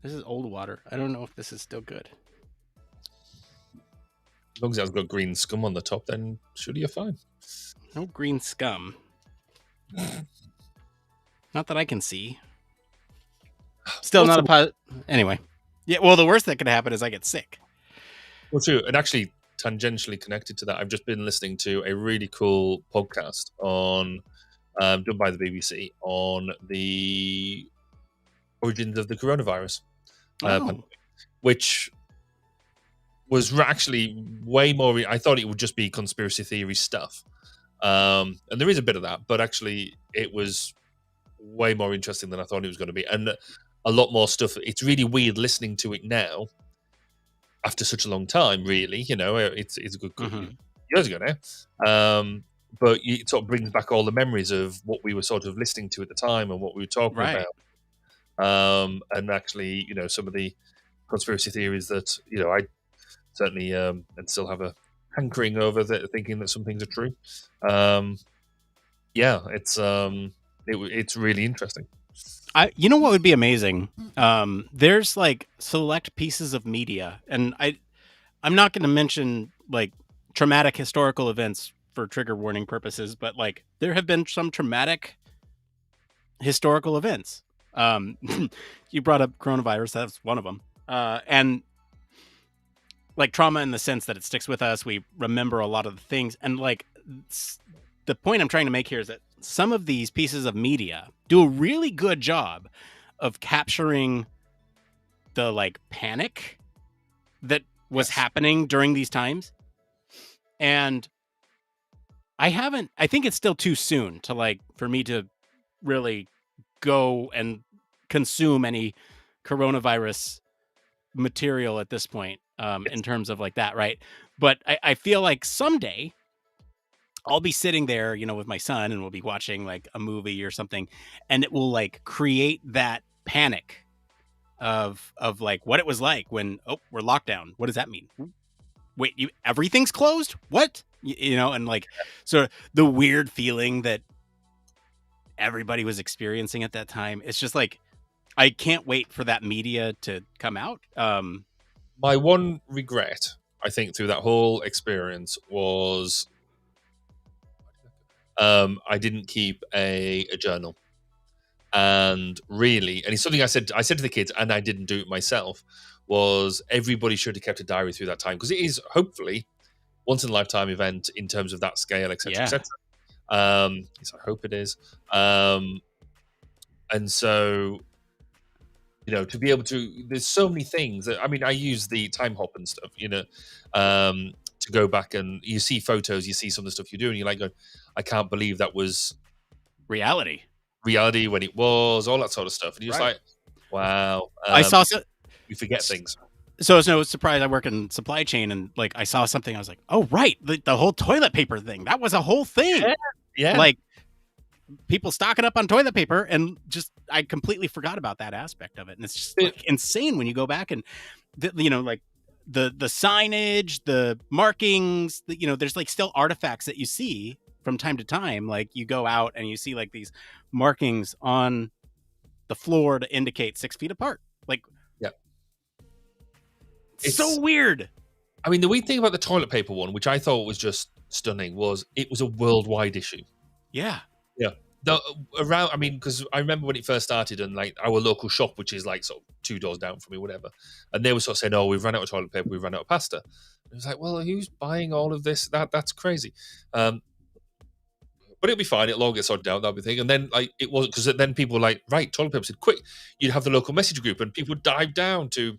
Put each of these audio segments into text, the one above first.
This is old water. I don't know if this is still good. As long as it has got green scum on the top, then surely you're fine. No green scum. Not that I can see. Still What's not a anyway. Yeah, well, the worst that could happen is I get sick. Well, true. And actually, tangentially connected to that, I've just been listening to a really cool podcast on done by the BBC on the origins of the coronavirus, pandemic, which was actually way more. I thought it would just be conspiracy theory stuff, and there is a bit of that, but actually, it was way more interesting than I thought it was going to be, and a lot more stuff. It's really weird listening to it now after such a long time. Really, it's a good years ago now. But it sort of brings back all the memories of what we were sort of listening to at the time and what we were talking about. And actually, some of the conspiracy theories that, I certainly and still have a hankering over that, thinking that some things are true. Yeah, it's really interesting. You know what would be amazing? There's like select pieces of media, and I'm not going to mention like traumatic historical events for trigger warning purposes, but like there have been some traumatic historical events. You brought up coronavirus, that's one of them. And like trauma in the sense that it sticks with us. We remember a lot of the things. And like the point I'm trying to make here is that some of these pieces of media do a really good job of capturing the like panic that was happening during these times. And I think it's still too soon to like, for me to really go and consume any coronavirus material at this point, in terms of like that. Right. But I feel like someday I'll be sitting there, with my son, and we'll be watching like a movie or something, and it will like create that panic of like what it was like when, we're locked down. What does that mean? Wait, everything's closed? What? And like, so the weird feeling that everybody was experiencing at that time. It's just like, I can't wait for that media to come out. My one regret, I think, through that whole experience was I didn't keep a journal. And really, and it's something I said to the kids, and I didn't do it myself, was everybody should have kept a diary through that time, because it is hopefully once in a lifetime event in terms of that scale, etc., etc. Yes, I hope it is. And so, to be able to, there's so many things that, I mean, I use the time hop and stuff, to go back, and you see photos, you see some of the stuff you're doing, you're like, I can't believe that was reality when it was, all that sort of stuff. And you're just like, wow. I saw you forget things. So it's no surprise I work in supply chain, and like I saw something, I was like, oh right, the whole toilet paper thing, that was a whole thing. Yeah. Like people stocking up on toilet paper, and just I completely forgot about that aspect of it. And it's just like insane when you go back and like the signage, the markings, there's like still artifacts that you see from time to time. Like you go out and you see like these markings on the floor to indicate 6 feet apart. Like, yeah, it's so weird. I mean, the weird thing about the toilet paper one, which I thought was just stunning, was it was a worldwide issue. Yeah. Because I remember when it first started, and like our local shop, which is like sort of 2 doors down from me, whatever, and they were sort of saying, "Oh, we've run out of toilet paper, we've run out of pasta." And it was like, well, who's buying all of this? That's crazy. But it'll be fine. It'll all get sorted out. That'll be the thing. And then like it wasn't, because then people were like, right, toilet paper. Said, quick, you'd have the local message group, and people would dive down to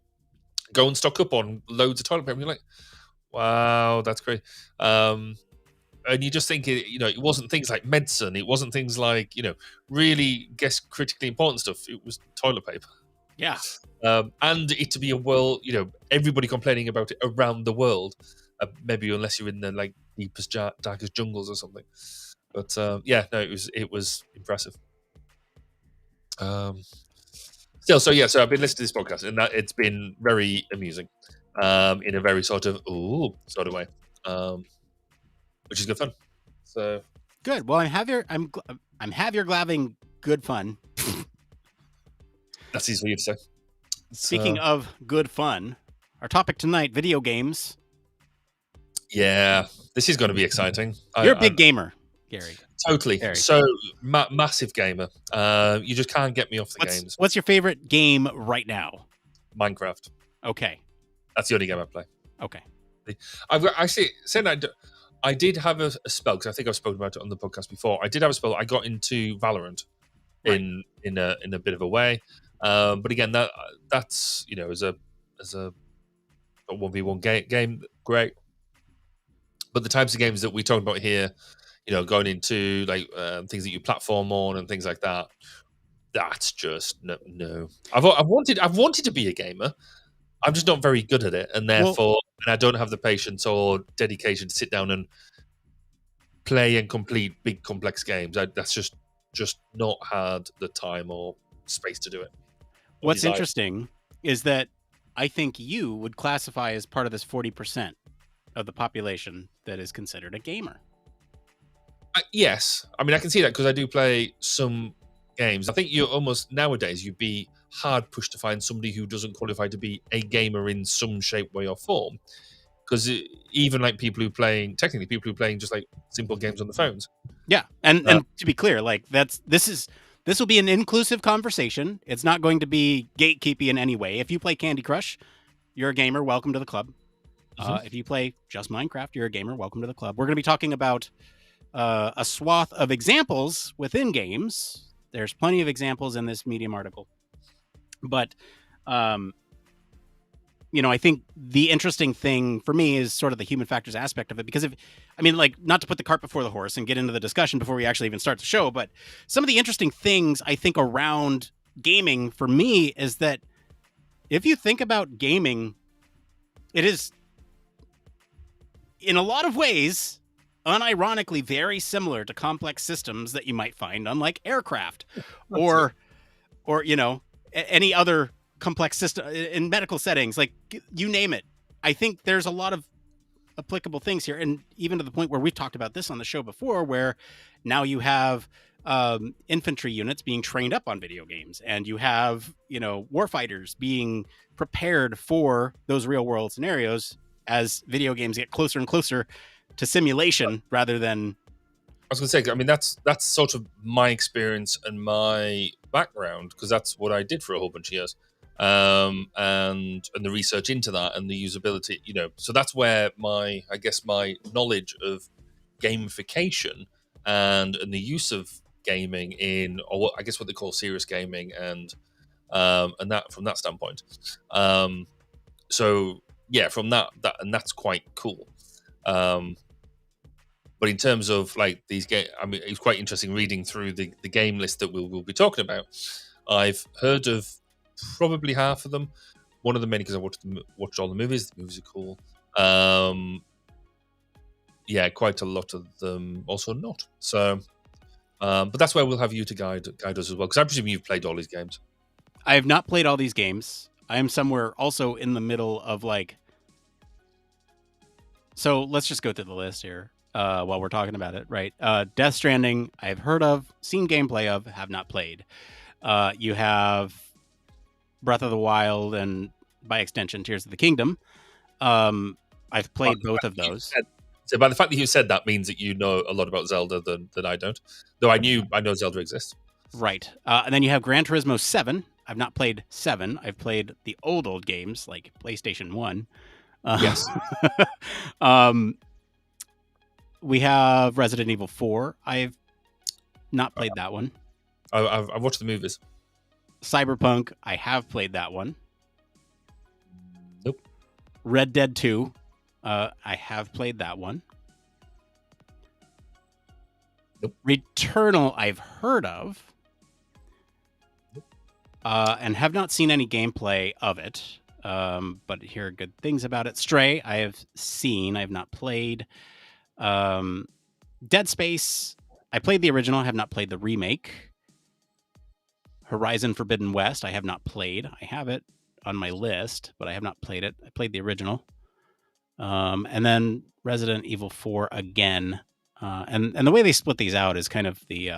go and stock up on loads of toilet paper. And you're like, wow, that's great. And you just think, it wasn't things like medicine. It wasn't things like, really, critically important stuff. It was toilet paper. Yeah. And it to be a world, everybody complaining about it around the world. Maybe unless you're in the like deepest, darkest jungles or something. But it was impressive. So I've been listening to this podcast, and that it's been very amusing, in a very sort of way, which is good fun. So good. Well, I'm have your glaving good fun. That's easy for you to say. Speaking of good fun, our topic tonight, video games. Yeah, this is going to be exciting. You're a big gamer, Gary. Totally. Gary. So massive gamer. You just can't get me off the games. What's your favorite game right now? Minecraft. Okay. That's the only game I play. Okay. I've got, actually saying I did have a spell, because I think I've spoken about it on the podcast before. I did have a spell. I got into Valorant in a bit of a way, but again, that's as a 1v1 game, great. But the types of games that we talk about here, going into like things that you platform on and things like that, that's just no. I've wanted to be a gamer. I'm just not very good at it, and therefore, and I don't have the patience or dedication to sit down and play and complete big complex games. That's just not had the time or space to do it. What's interesting is that I think you would classify as part of this 40% of the population that is considered a gamer. Yes, I mean I can see that, because I do play some games. I think you're almost nowadays you'd be hard pushed to find somebody who doesn't qualify to be a gamer in some shape, way, or form. Because even like people who playing just like simple games on the phones. Yeah, and to be clear, like this will be an inclusive conversation. It's not going to be gatekeepy in any way. If you play Candy Crush, you're a gamer. Welcome to the club. If you play just Minecraft, you're a gamer. Welcome to the club. We're going to be talking about a swath of examples within games. There's plenty of examples in this Medium article, but I think the interesting thing for me is sort of the human factors aspect of it, because not to put the cart before the horse and get into the discussion before we actually even start the show, but some of the interesting things I think around gaming for me is that if you think about gaming, it is in a lot of ways unironically very similar to complex systems that you might find on like aircraft or any other complex system in medical settings, like you name it. I think there's a lot of applicable things here, and even to the point where we've talked about this on the show before, where now you have infantry units being trained up on video games, and you have warfighters being prepared for those real world scenarios as video games get closer and closer to simulation rather than. I was going to say, I mean, that's sort of my experience and my background, because that's what I did for a whole bunch of years. And the research into that and the usability, so that's where my knowledge of gamification and the use of gaming in, or what they call serious gaming, and that from that standpoint. So yeah, from that and that's quite cool. But in terms of like these games, I mean, it's quite interesting reading through the game list that we'll be talking about. I've heard of probably half of them. One of them mainly because I watched all the movies. The movies are cool. Yeah, quite a lot of them also not. So, but that's where we'll have you to guide us as well, because I presume you've played all these games. I have not played all these games. I am somewhere also in the middle of like. So let's just go through the list here while we're talking about it, right? Death Stranding, I've heard of, seen gameplay of, have not played. You have Breath of the Wild and, by extension, Tears of the Kingdom. I've played both of those. So by the fact that you said that means that you know a lot about Zelda than I don't. Though I know Zelda exists. Right. And then you have Gran Turismo 7. I've not played 7. I've played the old games, like PlayStation 1. Yes. We have Resident Evil 4. I've not played that one. I've watched the movies. Cyberpunk, I have played that one. Nope. Red Dead 2, I have played that one. Nope. Returnal, I've heard of. Nope. And have not seen any gameplay of it, but hear good things about it. Stray, I have seen, I have not played. Dead Space, I played the original, I have not played the remake. Horizon Forbidden West, I have not played. I have it on my list, but I have not played it. I played the original. And then Resident Evil 4 again. And the way they split these out is kind of the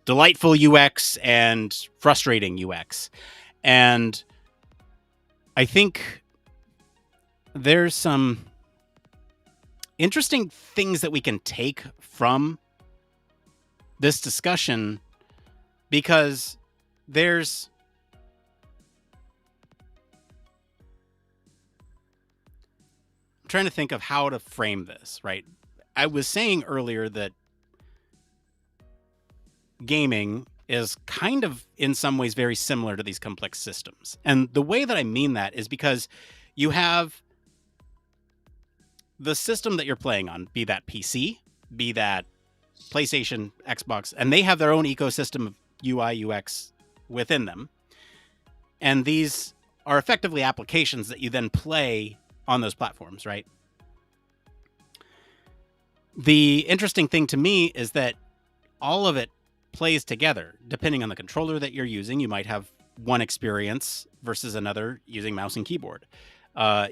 delightful UX and frustrating UX. And I think there's some interesting things that we can take from this discussion, because there's I'm trying to think of how to frame this, right? I was saying earlier that gaming is kind of in some ways very similar to these complex systems. And the way that I mean that is because you have the system that you're playing on, be that PC, be that PlayStation, Xbox, and they have their own ecosystem of UI, UX within them. And these are effectively applications that you then play on those platforms, right? The interesting thing to me is that all of it plays together. Depending on the controller that you're using, you might have one experience versus another using mouse and keyboard.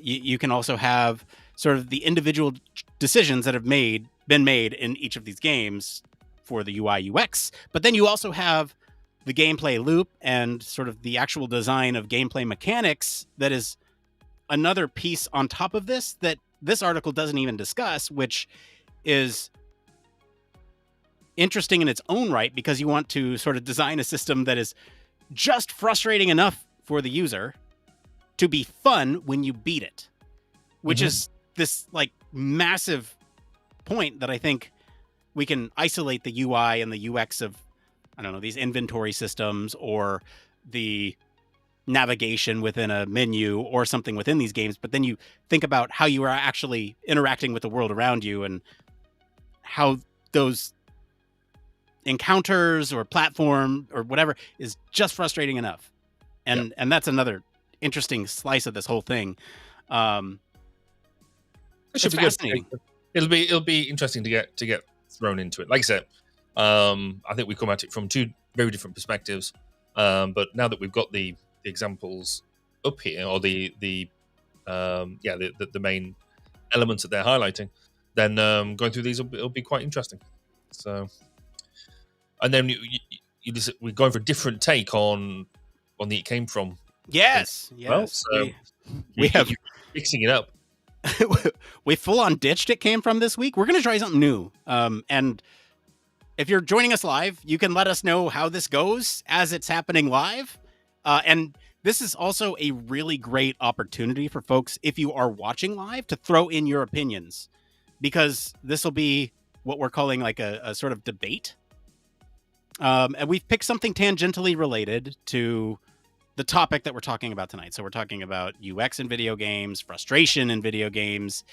You can also have sort of the individual decisions that have been made in each of these games for the UI UX, but then you also have the gameplay loop and sort of the actual design of gameplay mechanics that is another piece on top of this that this article doesn't even discuss, which is interesting in its own right, because you want to sort of design a system that is just frustrating enough for the user to be fun when you beat it, which is this like massive point that I think we can isolate the UI and the UX of, I don't know, these inventory systems or the navigation within a menu or something within these games. But then you think about how you are actually interacting with the world around you and how those encounters or platform or whatever is just frustrating enough. And that's another interesting slice of this whole thing. It should be fascinating. Good. It'll be interesting to get thrown into it. Like I said, I think we come at it from two very different perspectives. But now that we've got the examples up here, or the main elements that they're highlighting, then going through these will be quite interesting. So, and then we're going for a different take on the It Came From. Yes. Well, so we have mixing it up. We full on ditched It Came From this week. We're going to try something new. And if you're joining us live, you can let us know how this goes as it's happening live. And this is also a really great opportunity for folks, if you are watching live, to throw in your opinions, because this will be what we're calling like a sort of debate. And we've picked something tangentially related to the topic that we're talking about tonight. So we're talking about UX in video games, frustration in video games,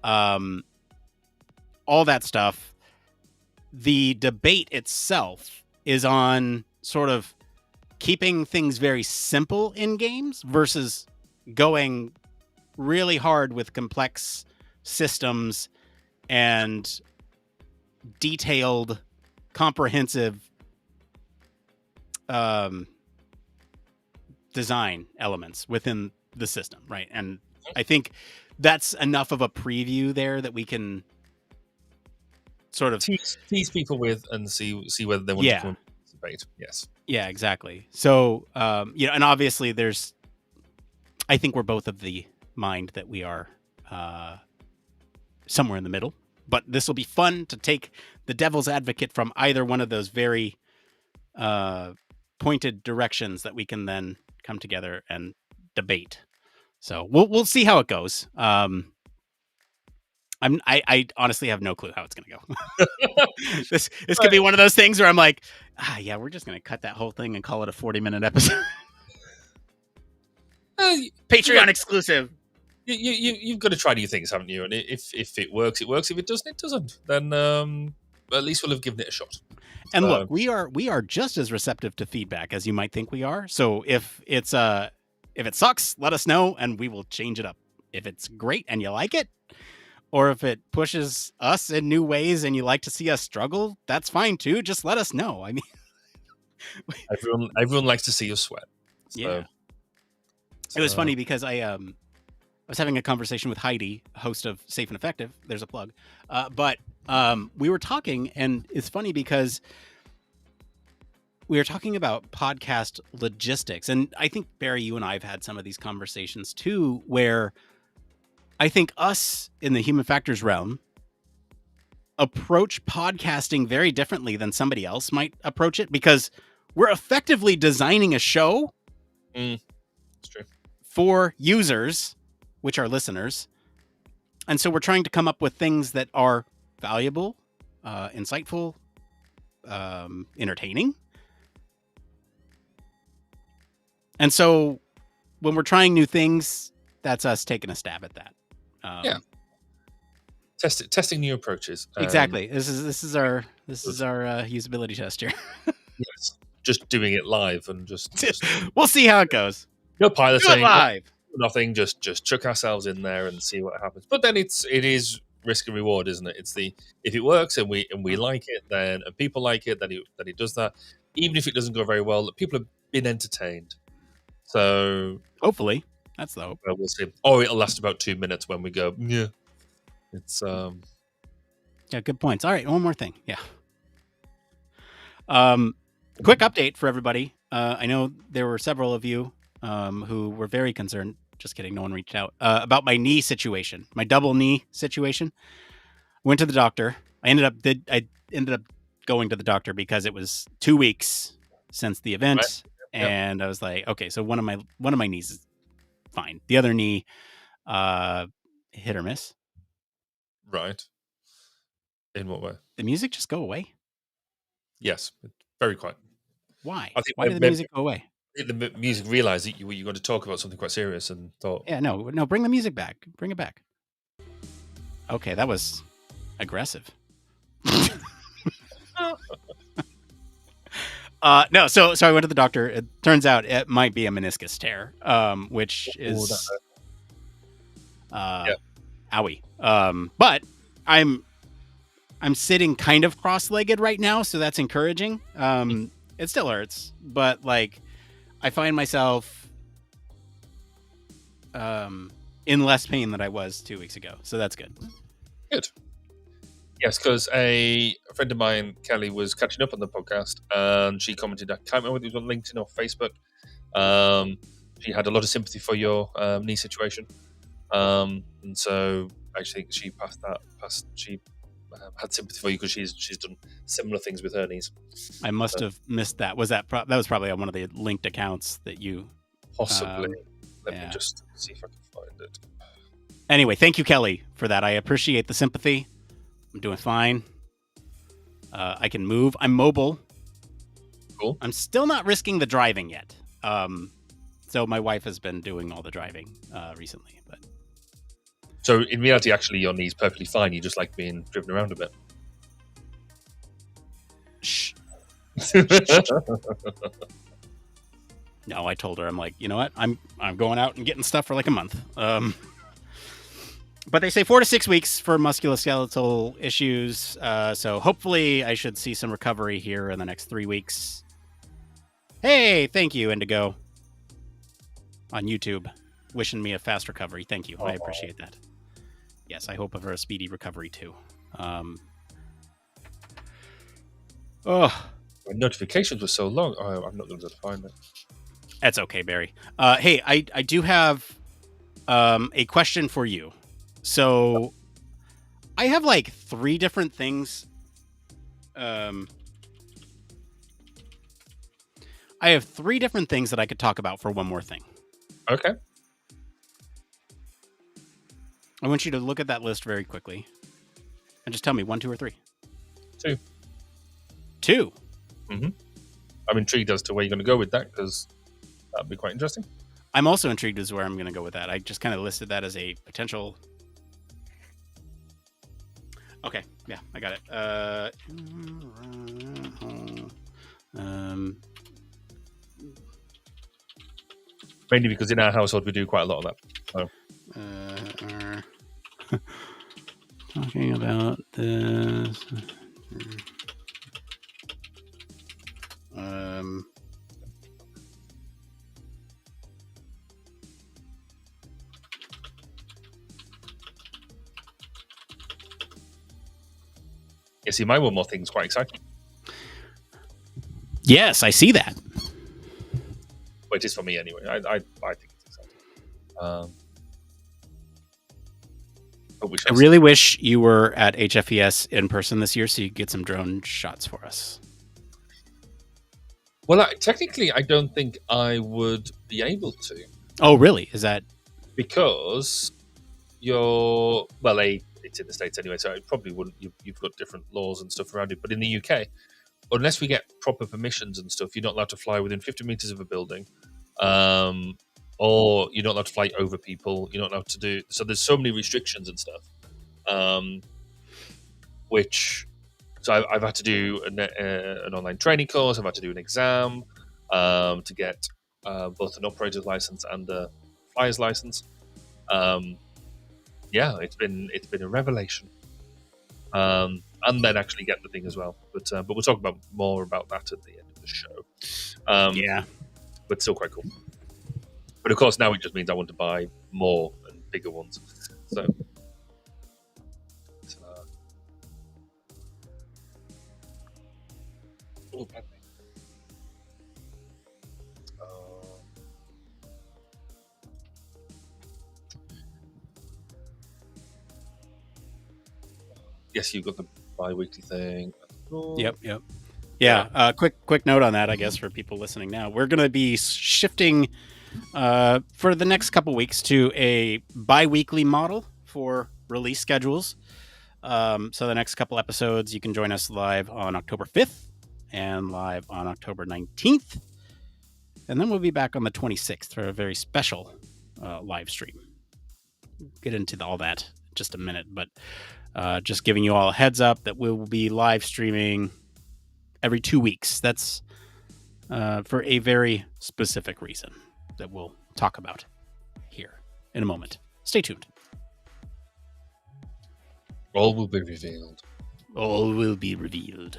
all that stuff. The debate itself is on sort of keeping things very simple in games versus going really hard with complex systems and detailed, comprehensive design elements within the system, right? And I think that's enough of a preview there that we can sort of tease people with and see whether they want to participate. Yes. Yeah, exactly. So, and obviously I think we're both of the mind that we are somewhere in the middle, but this will be fun to take the devil's advocate from either one of those very pointed directions that we can then come together and debate. So we'll see how it goes. I honestly have no clue how it's going to go. This could be one of those things where I'm like, we're just going to cut that whole thing and call it a 40-minute episode. Patreon exclusive. You've got to try new things, haven't you? And if it works, it works. If it doesn't, it doesn't. Then at least we'll have given it a shot. And look, we are just as receptive to feedback as you might think we are. So if it sucks, let us know and we will change it up. If it's great and you like it, or if it pushes us in new ways and you like to see us struggle, that's fine too. Just let us know. I mean, everyone likes to see us sweat. So. Yeah. It was funny because I was having a conversation with Heidi, host of Safe and Effective. There's a plug. But we were talking, and it's funny because we were talking about podcast logistics, and I think, Barry, you and I have had some of these conversations too, where I think us in the human factors realm approach podcasting very differently than somebody else might approach it, because we're effectively designing a show That's true. for users, which are listeners. And so we're trying to come up with things that are valuable, insightful, entertaining. And so when we're trying new things, that's us taking a stab at that. Yeah. Testing new approaches. Exactly. This is our usability test here. Yes. Just doing it live and just We'll see how it goes. no Do it piloting, live. nothing. Just chuck ourselves in there and see what happens. But then it is risk and reward, isn't it? It's the if it works and we like it, then and people like it, then it does that. Even if it doesn't go very well, people have been entertained. So Hopefully, that's the hope. we'll see. Or it'll last about 2 minutes when we go. Yeah, it's Yeah, good points. All right, one more thing. Yeah. Quick update for everybody. I know there were several of you who were very concerned. Just kidding. No one reached out about my knee situation, my double knee situation. Went to the doctor. I ended up going to the doctor because it was 2 weeks since the event, Right. Yep. and I was like, okay, so one of my knees is fine. The other knee, hit or miss. right. In what way? The music just go away. Yes, very quiet. Why? I think Why did the maybe- music go away? The music realized that you were going to talk about something quite serious and thought, Yeah, no, bring the music back. Bring it back. Okay, that was aggressive. No, so I went to the doctor. It turns out it might be a meniscus tear, which is owie. But I'm sitting kind of cross-legged right now, so that's encouraging. It still hurts, but like I find myself in less pain than I was 2 weeks ago, so that's good. good. Yes, because a friend of mine, Kelly, was catching up on the podcast and she commented, I can't remember whether it was on LinkedIn or Facebook. She had a lot of sympathy for your knee situation. And so I think she she had sympathy for you because she's done similar things with her knees. I must have missed that. Was that that was probably on one of the linked accounts that you Possibly. Let yeah. me just see if I can find it. Anyway, thank you, Kelly, for that. I appreciate the sympathy. I'm doing fine. I can move. I'm mobile. Cool. I'm still not risking the driving yet. So my wife has been doing all the driving recently. But So in reality, actually, your knee's perfectly fine. You just like being driven around a bit. shh. No, I told her, I'm like, you know what? I'm going out and getting stuff for like a month. But they say 4 to 6 weeks for musculoskeletal issues. So hopefully I should see some recovery here in the next 3 weeks. Hey, thank you, Indigo, on YouTube, wishing me a fast recovery. Thank you. I appreciate that. Yes, I hope of a speedy recovery too. My notifications were so long. Oh, I'm not going to find it. That's okay, Barry. Hey, I do have a question for you. So I have like 3 different things. I have 3 different things that I could talk about for one more thing. Okay. I want you to look at that list very quickly and just tell me 1, 2, or 3. 2. 2. Mm-hmm. I'm intrigued as to where you're going to go with that because that'd be quite interesting. I'm also intrigued as to where I'm going to go with that. I just kind of listed that as a potential. Okay, yeah, I got it. Mainly because in our household we do quite a lot of that. So. Talking about this. Yeah, see, my one more thing's quite exciting. Yes, I see that. But it is for me anyway. I think it's exciting. But we I shall see. really wish you were at HFES in person this year so you could get some drone shots for us. Well, technically, I don't think I would be able to. Oh, really? Is that because it's in the States anyway, so it probably wouldn't. You've got different laws and stuff around it. But in the UK, unless we get proper permissions and stuff, you're not allowed to fly within 50 meters of a building, or you're not allowed to fly over people. You're not allowed to do. So there's so many restrictions and stuff, So I've had to do an online training course. I've had to do an exam to get both an operator's license and a flyer's license. It's been a revelation. And then actually get the thing as well. But we'll talk more about that at the end of the show. But still quite cool. But of course, now it just means I want to buy more and bigger ones. So. Yes, you've got the bi-weekly thing. Yep. Yeah. Quick note on that, I guess, for people listening now. We're going to be shifting for the next couple weeks to a bi-weekly model for release schedules. So the next couple episodes, you can join us live on October 5th and live on October 19th. And then we'll be back on the 26th for a very special live stream. Get into all that in just a minute, but just giving you all a heads up that we will be live streaming every 2 weeks. That's for a very specific reason that we'll talk about here in a moment. Stay tuned. All will be revealed. All will be revealed.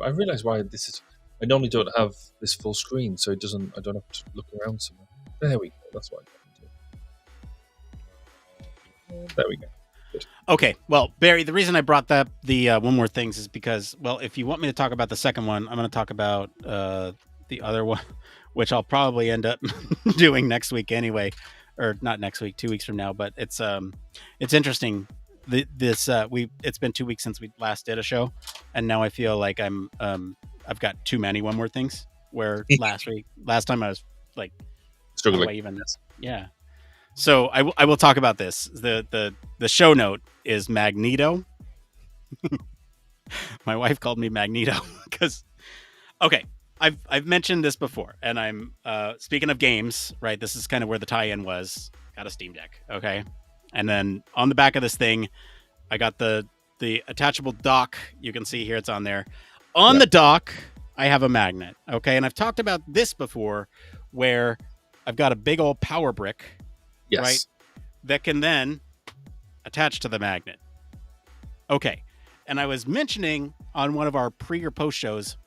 I realize why this is. I normally don't have this full screen, so I don't have to look around somewhere. There we go. That's why. There we go. Good. Okay. Well, Barry, the reason I brought that the one more things is because, well, if you want me to talk about the second one, I'm going to talk about the other one, which I'll probably end up doing next week anyway, or not next week, 2 weeks from now. But it's interesting. It's been 2 weeks since we last did a show, and now I feel like I've got too many one more things. Where last time I was like struggling. Yeah. So I will talk about this. The show note is Magneto. My wife called me Magneto because, okay, I've mentioned this before, and I'm speaking of games, right? This is kind of where the tie-in was. Got a Steam Deck, okay, and then on the back of this thing, I got the attachable dock. You can see here it's on there. On the dock, I have a magnet, okay, and I've talked about this before, where I've got a big old power brick. Yes. Right? That can then attach to the magnet. Okay. And I was mentioning on one of our pre or post shows,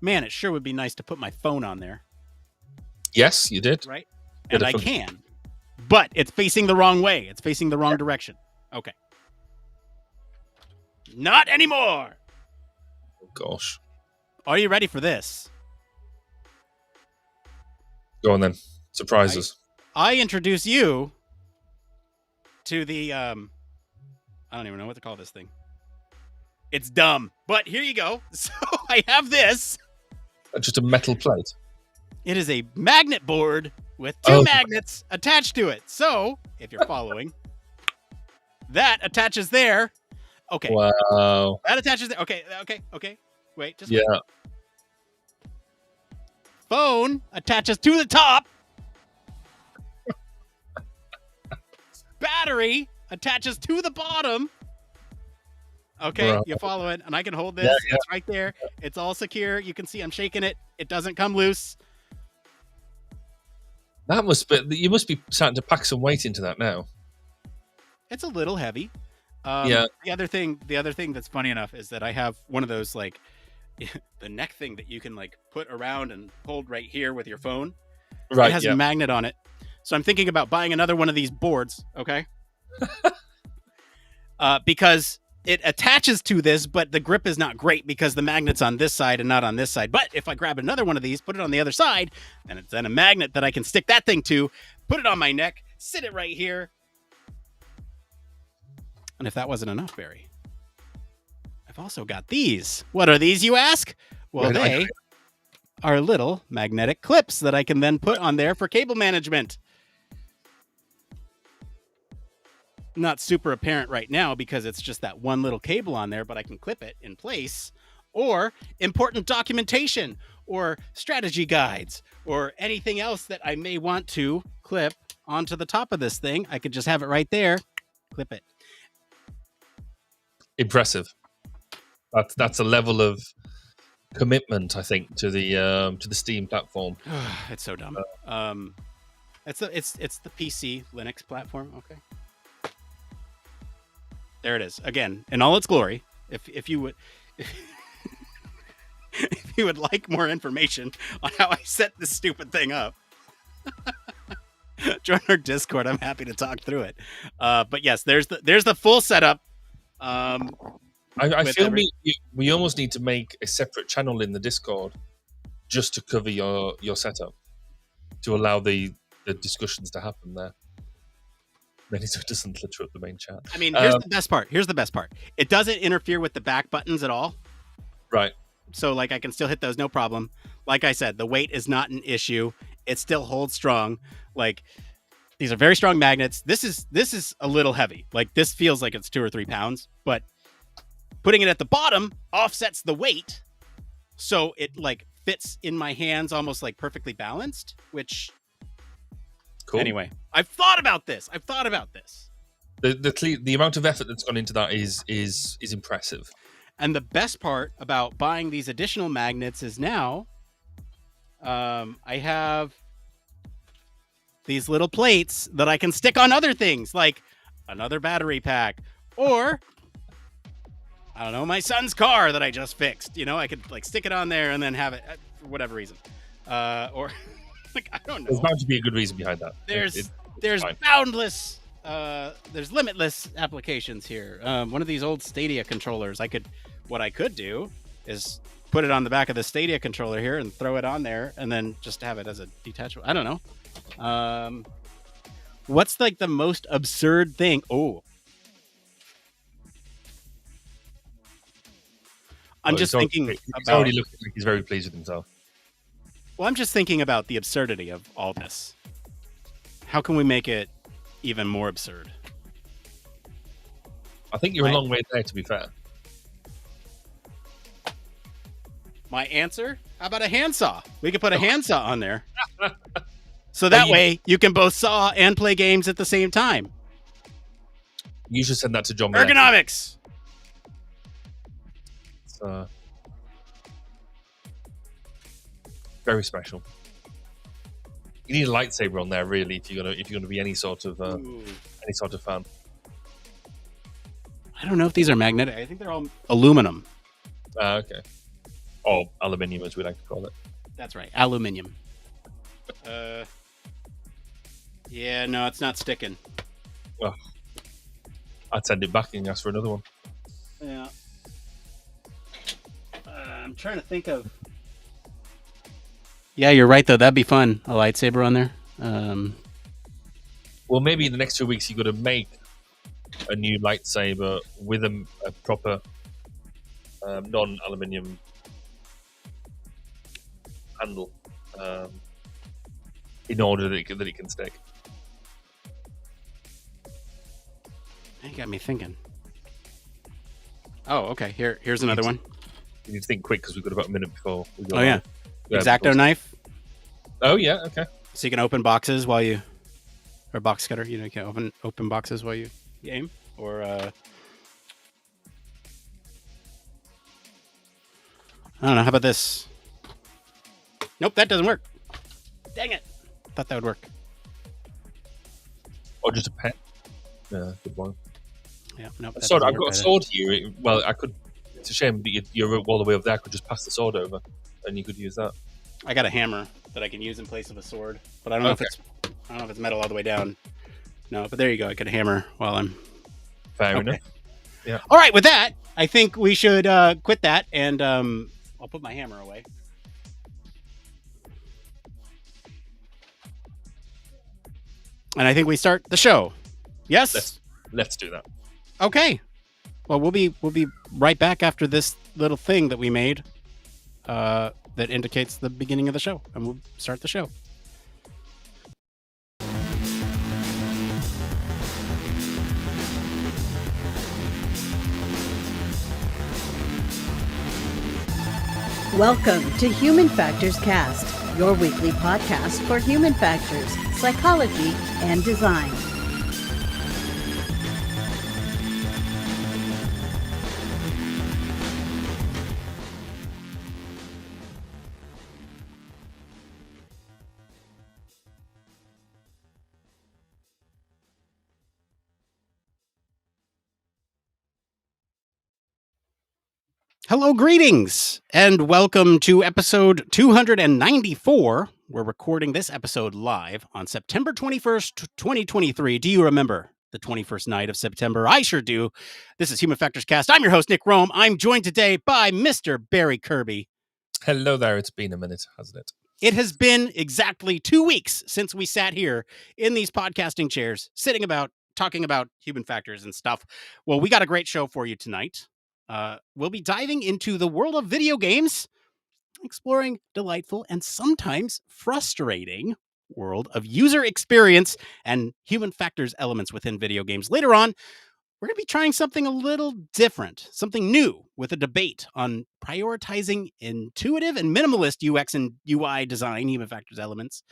man, it sure would be nice to put my phone on there. Yes, you did. Right? And I can. But it's facing the wrong way. It's facing the wrong direction. Okay. Not anymore. Oh, gosh. Are you ready for this? Go on then. Surprises. I introduce you to the I don't even know what to call this thing. It's dumb, but here you go. So I have this. Just a metal plate. It is a magnet board with two magnets attached to it. So if you're following, that attaches there. Okay. Wow. That attaches there. Okay. Wait, just wait. Phone attaches to the top. Battery attaches to the bottom. Okay, Bro. you follow it, and I can hold this. Yeah. It's right there. It's all secure. You can see I'm shaking it. It doesn't come loose. You must be starting to pack some weight into that now. It's a little heavy. The other thing that's funny enough is that I have one of those like the neck thing that you can like put around and hold right here with your phone. Right. It has a magnet on it. So I'm thinking about buying another one of these boards, okay? Because it attaches to this, but the grip is not great because the magnet's on this side and not on this side. But if I grab another one of these, put it on the other side, then it's then a magnet that I can stick that thing to, put it on my neck, sit it right here. And if that wasn't enough, Barry, I've also got these. What are these, you ask? Well, they are little magnetic clips that I can then put on there for cable management. Not super apparent right now because it's just that one little cable on there, but I can clip it in place, or important documentation or strategy guides or anything else that I may want to clip onto the top of this thing. I could just have it right there, clip it. Impressive. That's a level of commitment, I think, to the Steam platform. It's so dumb. It's the PC Linux platform. Okay. There it is again in all its glory. If you would if you would like more information on how I set this stupid thing up, join our Discord. I'm happy to talk through it. But yes, there's the full setup. I feel we almost need to make a separate channel in the Discord just to cover your setup, to allow the discussions to happen there. Then it doesn't litter up the main chat. I mean, here's the best part. It doesn't interfere with the back buttons at all. Right. So, like, I can still hit those, no problem. Like I said, the weight is not an issue. It still holds strong. Like, these are very strong magnets. This is a little heavy. Like, this feels like it's 2 or 3 pounds, but putting it at the bottom offsets the weight, so it like fits in my hands almost like perfectly balanced. Which, cool. Anyway, I've thought about this. The amount of effort that's gone into that is impressive. And the best part about buying these additional magnets is now I have these little plates that I can stick on other things, like another battery pack, or I don't know, my son's car that I just fixed. You know, I could like stick it on there and then have it for whatever reason. Or like, I don't know. There's bound to be a good reason behind that. There's boundless, there's limitless applications here. One of these old Stadia controllers, what I could do is put it on the back of the Stadia controller here and throw it on there and then just have it as a detachable. I don't know. What's like the most absurd thing? Oh, I'm just thinking he's already looking like he's very pleased with himself. Well, I'm just thinking about the absurdity of all this. How can we make it even more absurd? I think you're a long way there, to be fair. My answer? How about a handsaw? We could put a handsaw on there. So that way you can both saw and play games at the same time. You should send that to John. Ergonomics. Very special. You need a lightsaber on there, really, if you're gonna be any sort of fan. I don't know if these are magnetic. I think they're all aluminum. Okay. Or aluminium, as we like to call it. That's right, aluminium. Yeah, no, it's not sticking. Oh, I'd send it back and ask for another one. Yeah. I'm trying to think of. Yeah, you're right, though. That'd be fun. A lightsaber on there. Well, maybe in the next 2 weeks, you've got to make a new lightsaber with a proper non-aluminium handle in order that it can stick. You got me thinking. Oh, okay. Here's another one. You need to think quick because we've got about a minute before. Oh, yeah. X-Acto knife. Oh, yeah. Okay. So you can open boxes while you... Or box cutter. You know, you can open boxes while you game. Or... I don't know. How about this? Nope, that doesn't work. Dang it. Thought that would work. Or just a pen. Yeah, good one. Yeah, nope. Sword. I've got a sword here. Well, I could... It's a shame that you're all the way over there. I could just pass the sword over and you could use that. I got a hammer that I can use in place of a sword, but I don't know if it's metal all the way down. No, but there you go. I could hammer while I'm... Fair enough. Yeah. All right, with that, I think we should quit that, and I'll put my hammer away. And I think we start the show. Yes? Let's do that. Okay. Well, we'll be right back after this little thing that we made that indicates the beginning of the show, and we'll start the show. Welcome to Human Factors Cast, your weekly podcast for human factors, psychology, and design. Hello, greetings, and welcome to episode 294. We're recording this episode live on September 21st, 2023. Do you remember the 21st night of September? I sure do. This is Human Factors Cast. I'm your host, Nick Roome. I'm joined today by Mr. Barry Kirby. Hello there. It's been a minute, hasn't it? It has been exactly 2 weeks since we sat here in these podcasting chairs, talking about human factors and stuff. Well, we got a great show for you tonight. We'll be diving into the world of video games, exploring delightful and sometimes frustrating world of user experience and human factors elements within video games. Later on, we're going to be trying something a little different, something new, with a debate on prioritizing intuitive and minimalist UX and UI design, human factors elements,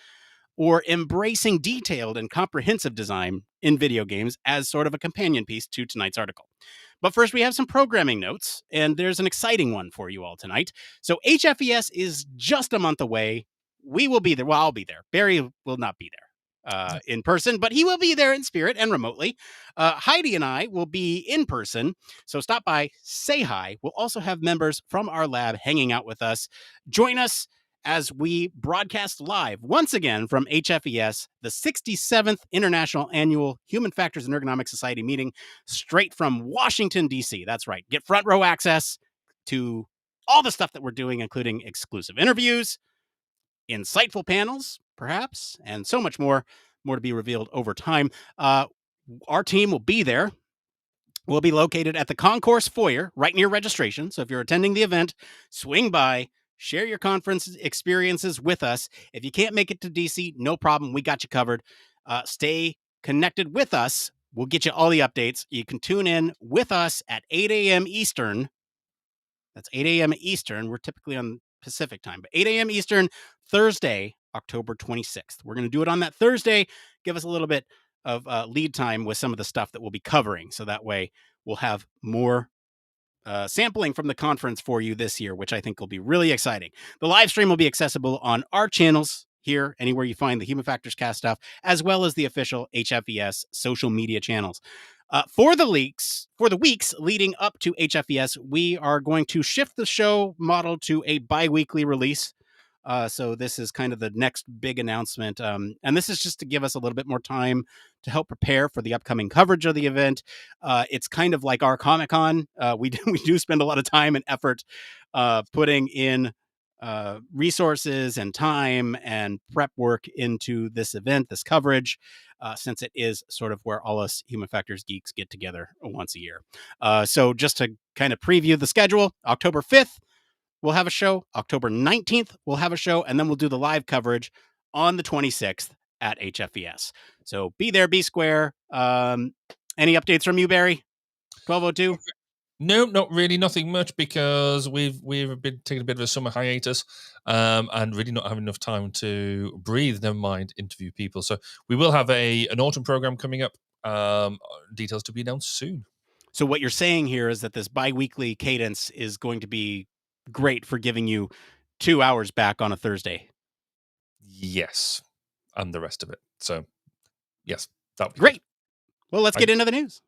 or embracing detailed and comprehensive design in video games as sort of a companion piece to tonight's article. But first, we have some programming notes, and there's an exciting one for you all tonight. So HFES is just a month away. We will be there. Well, I'll be there. Barry will not be there in person, but he will be there in spirit and remotely. Heidi and I will be in person. So stop by, say hi. We'll also have members from our lab hanging out with us. Join us as we broadcast live once again from HFES, the 67th International Annual Human Factors and Ergonomics Society meeting, straight from Washington, D.C. That's right. Get front row access to all the stuff that we're doing, including exclusive interviews, insightful panels, perhaps, and so much more. More to be revealed over time. Our team will be there. We'll be located at the concourse foyer right near registration. So if you're attending the event, swing by. Share your conference experiences with us. If you can't make it to DC, no problem. We got you covered. Stay connected with us. We'll get you all the updates. You can tune in with us at 8 a.m. Eastern. That's 8 a.m. Eastern. We're typically on Pacific time, but 8 a.m. Eastern, Thursday, October 26th. We're going to do it on that Thursday. Give us a little bit of lead time with some of the stuff that we'll be covering. So that way we'll have more sampling from the conference for you this year, which I think will be really exciting. The live stream will be accessible on our channels here, anywhere you find the Human Factors Cast stuff, as well as the official HFES social media channels. For the weeks leading up to HFES, we are going to shift the show model to a bi-weekly release. So this is kind of the next big announcement. And this is just to give us a little bit more time to help prepare for the upcoming coverage of the event. It's kind of like our Comic-Con. We do spend a lot of time and effort putting in resources and time and prep work into this event, this coverage, since it is sort of where all us human factors geeks get together once a year. So just to kind of preview the schedule, October 5th, we'll have a show. October 19th, we'll have a show, and then we'll do the live coverage on the 26th at HFES. So be there, be square. Any updates from you, Barry? 1202? No, not really. Nothing much, because we've been taking a bit of a summer hiatus, and really not having enough time to breathe. Never mind interview people. So we will have an autumn program coming up. Details to be announced soon. So what you're saying here is that this bi-weekly cadence is going to be great for giving you 2 hours back on a Thursday. Yes, and the rest of it. So yes, that would be great. Good. Well, let's get into the news.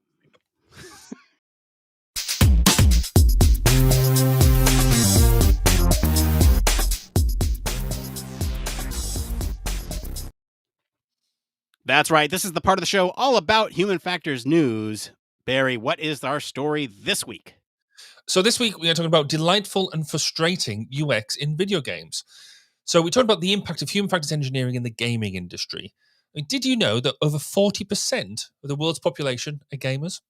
That's right. This is the part of the show all about human factors news. Barry, what is our story this week? So this week we are talking about delightful and frustrating UX in video games. So we talked about the impact of human factors engineering in the gaming industry. I mean, did you know that over 40% of the world's population are gamers?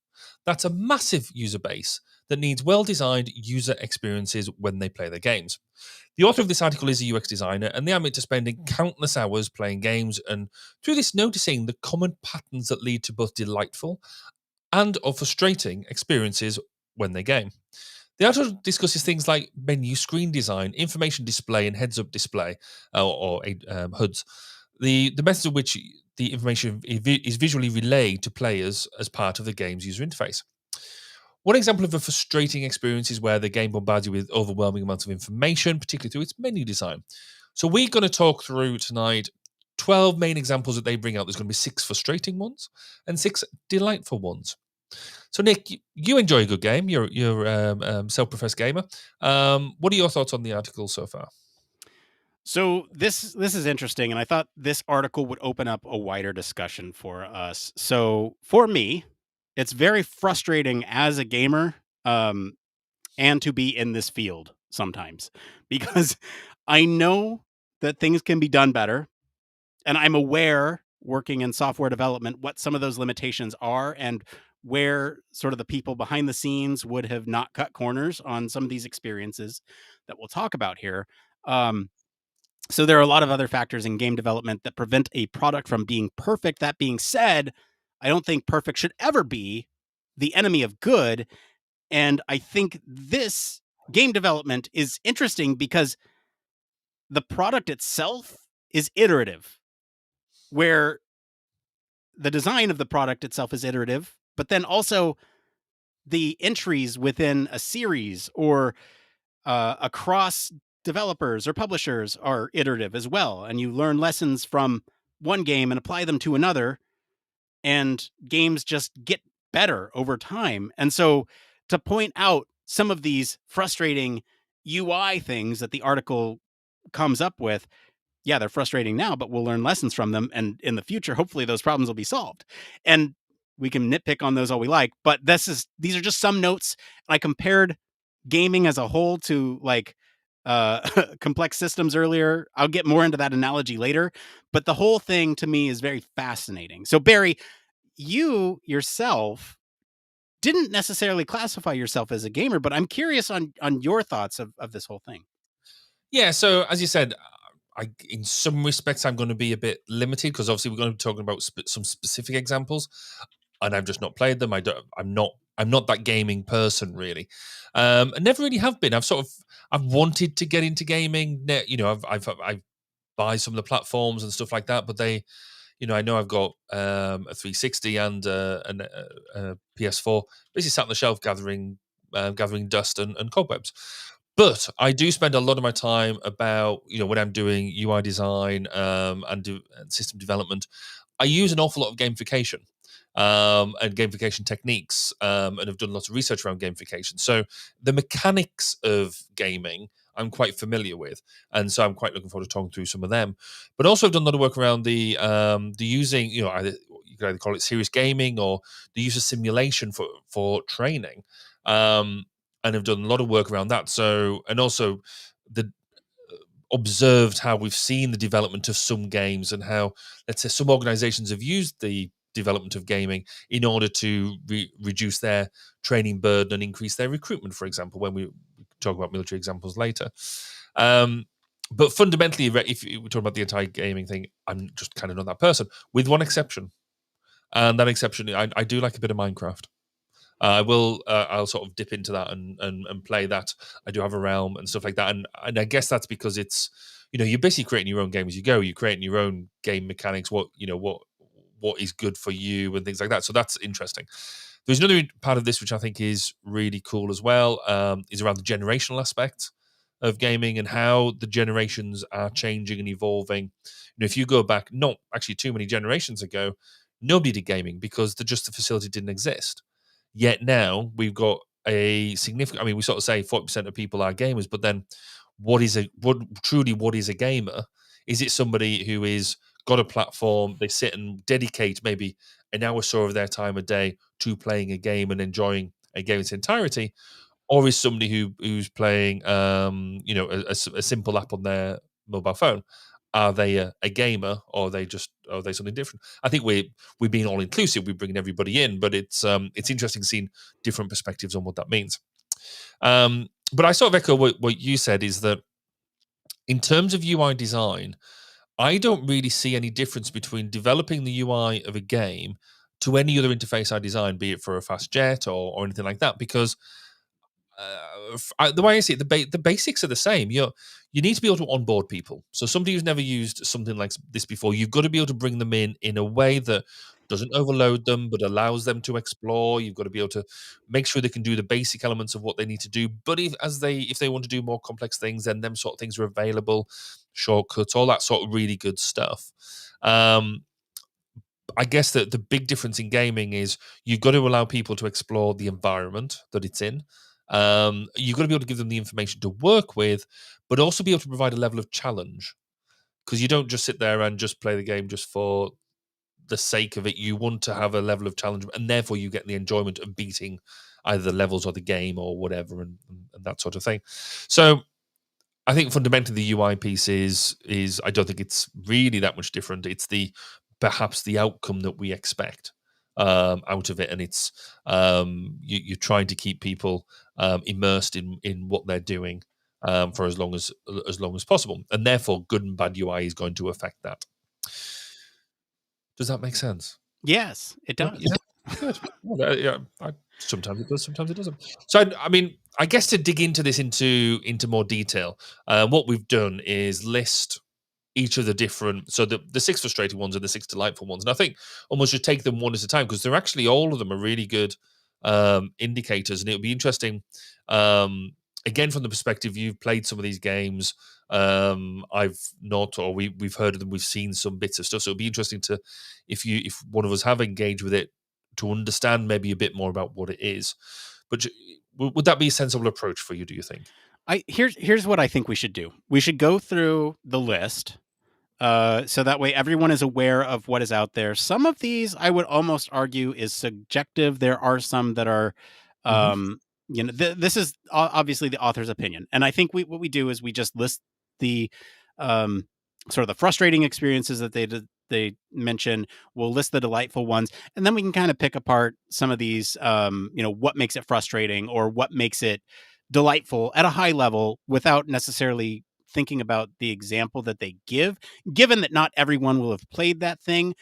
That's a massive user base that needs well-designed user experiences when they play their games. The author of this article is a UX designer, and they admit to spending countless hours playing games and through this noticing the common patterns that lead to both delightful and or frustrating experiences when they game. The article discusses things like menu screen design, information display, and heads-up display, or HUDs. The methods in which the information is visually relayed to players as part of the game's user interface. One example of a frustrating experience is where the game bombards you with overwhelming amounts of information, particularly through its menu design. So we're going to talk through tonight 12 main examples that they bring out. There's going to be 6 frustrating ones and 6 delightful ones. So, Nick, you enjoy a good game. You're self-professed gamer. What are your thoughts on the article so far? So this is interesting, and I thought this article would open up a wider discussion for us. So for me, it's very frustrating as a gamer, and to be in this field sometimes because I know that things can be done better, and I'm aware working in software development what some of those limitations are and where sort of the people behind the scenes would have not cut corners on some of these experiences that we'll talk about here. So there are a lot of other factors in game development that prevent a product from being perfect. That being said, I don't think perfect should ever be the enemy of good. And I think this game development is interesting because the product itself is iterative, where the design of the product itself is iterative, but then also the entries within a series or across developers or publishers are iterative as well. And you learn lessons from one game and apply them to another, and games just get better over time. And so to point out some of these frustrating UI things that the article comes up with, yeah, they're frustrating now, but we'll learn lessons from them. And in the future, hopefully those problems will be solved. And we can nitpick on those all we like, but these are just some notes. I compared gaming as a whole to like complex systems earlier. I'll get more into that analogy later, but the whole thing to me is very fascinating. So Barry, you yourself didn't necessarily classify yourself as a gamer, but I'm curious on your thoughts of this whole thing. Yeah, so as you said, in some respects, I'm going to be a bit limited because obviously we're going to be talking about some specific examples, and I've just not played them. I'm not that gaming person really. I never really have been. I've wanted to get into gaming. You know, I buy some of the platforms and stuff like that, but they, you know, I know I've got a 360 and a PS4 basically sat on the shelf gathering dust and cobwebs. But I do spend a lot of my time about, you know, when I'm doing UI design and system development, I use an awful lot of gamification and gamification techniques and have done lots of research around gamification. So the mechanics of gaming I'm quite familiar with, and so I'm quite looking forward to talking through some of them. But also, I've done a lot of work around the using, you know, you could either call it serious gaming or the use of simulation for training, and have done a lot of work around that. So, and also the observed how we've seen the development of some games and how, let's say, some organizations have used the development of gaming in order to reduce their training burden and increase their recruitment, for example, when we talk about military examples later. But fundamentally, if we talk about the entire gaming thing, I'm just kind of not that person, with one exception. And that exception, I do like a bit of Minecraft. I'll sort of dip into that and play that. I do have a realm and stuff like that, and I guess that's because it's, you know, you're basically creating your own game as you go. You're creating your own game mechanics. What is good for you and things like that. So that's interesting. There's another part of this which I think is really cool as well. Is around the generational aspect of gaming and how the generations are changing and evolving. You know, if you go back, not actually too many generations ago, nobody did gaming because the facility didn't exist. Yet now we've got a significant. I mean, we sort of say 40% of people are gamers, but then what is a gamer? Is it somebody who is got a platform, they sit and dedicate maybe an hour or so of their time a day to playing a game and enjoying a game in its entirety, or is somebody who's playing a simple app on their mobile phone? Are they a gamer, or are they something different? I think we're being all inclusive. We're bringing everybody in, but it's interesting seeing different perspectives on what that means. But I sort of echo what you said, is that in terms of UI design, I don't really see any difference between developing the UI of a game to any other interface I design, be it for a fast jet or anything like that, because the way I see it, the basics are the same. You need to be able to onboard people. So somebody who's never used something like this before, you've got to be able to bring them in a way that doesn't overload them, but allows them to explore. You've got to be able to make sure they can do the basic elements of what they need to do. But if they want to do more complex things, then them sort of things are available, shortcuts, all that sort of really good stuff. I guess that the big difference in gaming is you've got to allow people to explore the environment that it's in. You've got to be able to give them the information to work with, but also be able to provide a level of challenge, because you don't just sit there and just play the game just for the sake of it. You want to have a level of challenge, and therefore you get the enjoyment of beating either the levels or the game or whatever, and that sort of thing. So I think fundamentally the UI piece is I don't think it's really that much different. It's perhaps the outcome that we expect out of it, and it's you're trying to keep people immersed in what they're doing for as long as possible, and therefore good and bad UI is going to affect that. Does that make sense? Yes, it does. Yeah, good. Well, yeah, sometimes it does, sometimes it doesn't. So, I mean, I guess to dig into this into more detail, what we've done is list each of the different, so the 6 frustrating ones and the 6 delightful ones, and I think almost just take them one at a time, because they're actually, all of them are really good indicators, and it'll be interesting. Again, from the perspective you've played some of these games, I've not, or we've heard of them, we've seen some bits of stuff, so it'll be interesting to, if one of us have engaged with it, to understand maybe a bit more about what it is. But would that be a sensible approach for you, do you think? Here's what I think we should do. We should go through the list, so that way everyone is aware of what is out there. Some of these, I would almost argue, is subjective. There are some that are, this is obviously the author's opinion, and I think what we do is we just list the sort of the frustrating experiences that they mention. We'll list the delightful ones, and then we can kind of pick apart some of these, what makes it frustrating or what makes it delightful at a high level, without necessarily thinking about the example that they give, given that not everyone will have played that thing.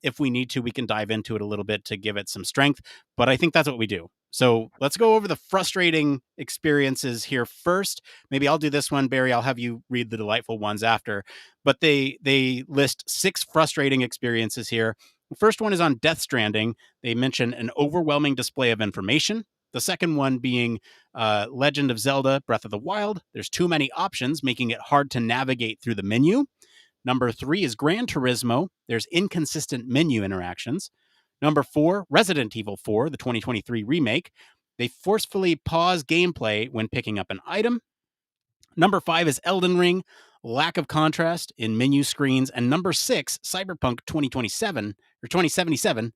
If we need to, we can dive into it a little bit to give it some strength, but I think that's what we do. So let's go over the frustrating experiences here first. Maybe I'll do this one, Barry. I'll have you read the delightful ones after. But they list 6 frustrating experiences here. The first one is on Death Stranding. They mention an overwhelming display of information. The second one being Legend of Zelda Breath of the Wild. There's too many options, making it hard to navigate through the menu. Number 3 is Gran Turismo. There's inconsistent menu interactions. Number 4, Resident Evil 4, the 2023 remake. They forcefully pause gameplay when picking up an item. Number 5 is Elden Ring. Lack of contrast in menu screens. And number 6, Cyberpunk 2027 or 2077,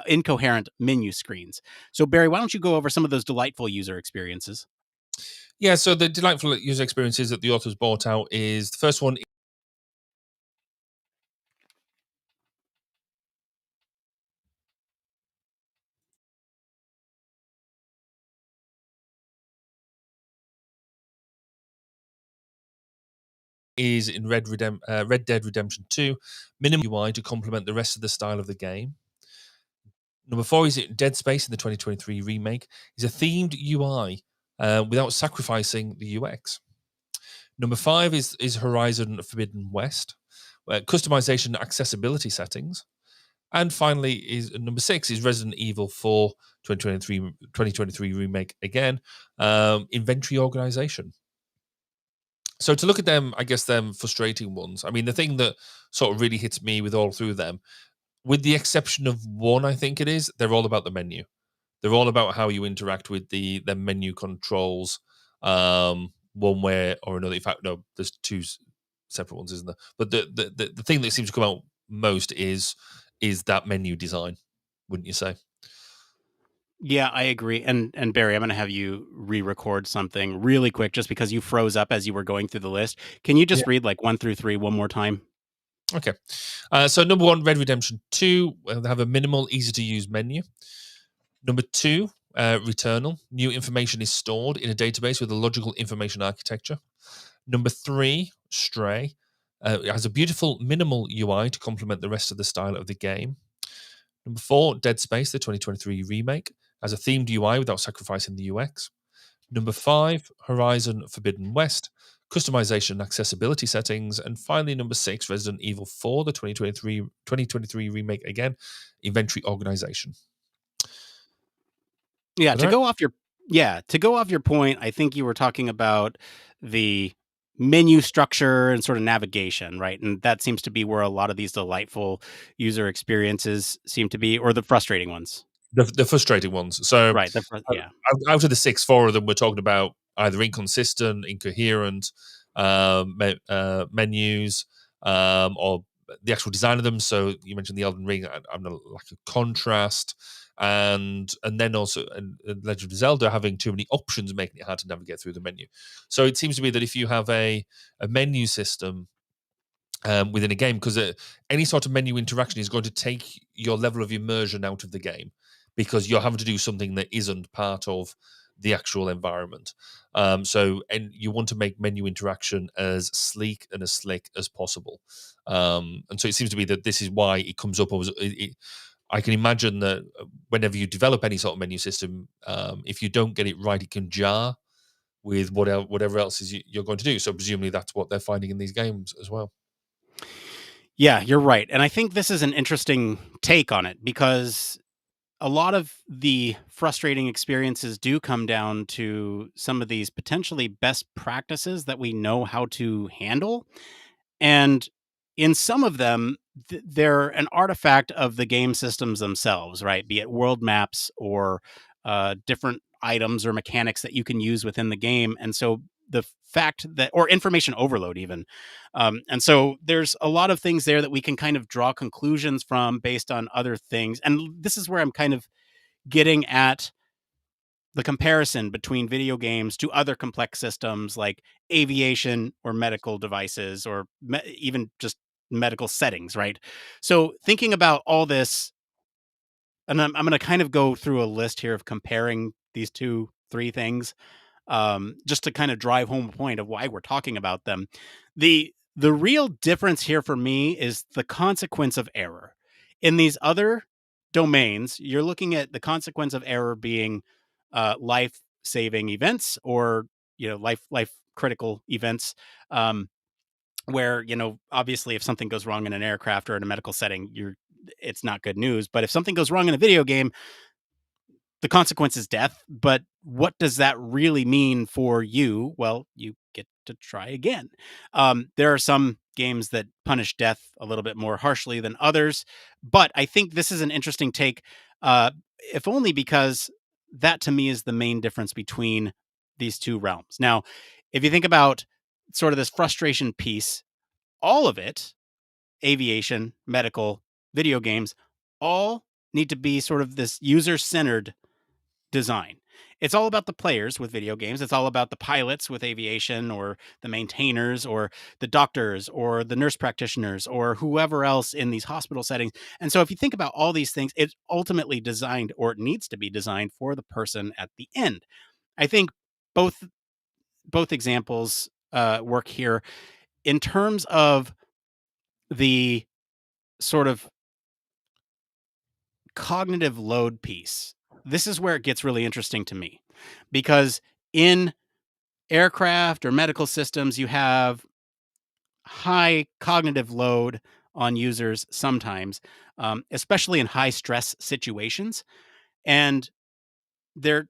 incoherent menu screens. So, Barry, why don't you go over some of those delightful user experiences? Yeah, so the delightful user experiences that the authors brought out is, the first one is in Red Dead Redemption 2, minimum UI to complement the rest of the style of the game. Number 4 is Dead Space in the 2023 remake, is a themed UI without sacrificing the UX. Number 5 is Horizon Forbidden West, customization and accessibility settings. And finally, is number 6 is Resident Evil 4 2023 remake again, inventory organization. So to look at them, I guess them frustrating ones. I mean, the thing that sort of really hits me with all through them, with the exception of one, I think it is, they're all about the menu. They're all about how you interact with the menu controls, one way or another. In fact, no, there's separate ones, isn't there? But the thing that seems to come out most is that menu design, wouldn't you say? Yeah, I agree. And Barry, I'm going to have you re-record something really quick just because you froze up as you were going through the list. Can you just read like 1 through 3 one more time? Okay. So number 1, Red Redemption 2, they have a minimal, easy to use menu. Number 2, Returnal. New information is stored in a database with a logical information architecture. Number 3, Stray. It has a beautiful, minimal UI to complement the rest of the style of the game. Number 4, Dead Space, the 2023 remake, has a themed UI without sacrificing the UX. Number 5, Horizon Forbidden West, customization and accessibility settings. And finally, number 6, Resident Evil 4, the 2023 remake again, inventory organization. Yeah, to go off your point, I think you were talking about the menu structure and sort of navigation, right? And that seems to be where a lot of these delightful user experiences seem to be, or the frustrating ones. The frustrating ones. So, Right. out of the 6, 4 of them we're talking about either inconsistent, incoherent menus, or the actual design of them. So you mentioned the Elden Ring, I'm a lack of contrast, and then also Legend of Zelda having too many options, making it hard to navigate through the menu. So it seems to me that if you have a menu system within a game, because any sort of menu interaction is going to take your level of immersion out of the game, because you're having to do something that isn't part of the actual environment. And you want to make menu interaction as sleek and as slick as possible. And so it seems to be that this is why it comes up. I can imagine that whenever you develop any sort of menu system, if you don't get it right, it can jar with whatever else you're going to do. So presumably that's what they're finding in these games as well. Yeah, you're right. And I think this is an interesting take on it because a lot of the frustrating experiences do come down to some of these potentially best practices that we know how to handle. And in some of them, they're an artifact of the game systems themselves, right? Be it world maps or different items or mechanics that you can use within the game. And so the fact that, or information overload, even. And so there's a lot of things there that we can kind of draw conclusions from based on other things. And this is where I'm kind of getting at the comparison between video games to other complex systems like aviation or medical devices or even just medical settings, right? So thinking about all this, and I'm going to kind of go through a list here of comparing these 3 things, just to kind of drive home a point of why we're talking about them. The real difference here for me is the consequence of error. In these other domains, you're looking at the consequence of error being life-saving events or life critical events, where obviously if something goes wrong in an aircraft or in a medical setting, it's not good news. But if something goes wrong in a video game, the consequence is death. But what does that really mean for you? Well, you get to try again. There are some games that punish death a little bit more harshly than others, but I think this is an interesting take, if only because that to me is the main difference between these 2 realms. Now, if you think about sort of this frustration piece, all of it, aviation, medical, video games, all need to be sort of this user-centered design. It's all about the players with video games. It's all about the pilots with aviation, or the maintainers, or the doctors, or the nurse practitioners, or whoever else in these hospital settings. And so if you think about all these things, it's ultimately designed, or it needs to be designed, for the person at the end. I think both examples work here in terms of the sort of cognitive load piece. This is where it gets really interesting to me, because in aircraft or medical systems, you have high cognitive load on users sometimes, especially in high stress situations. And the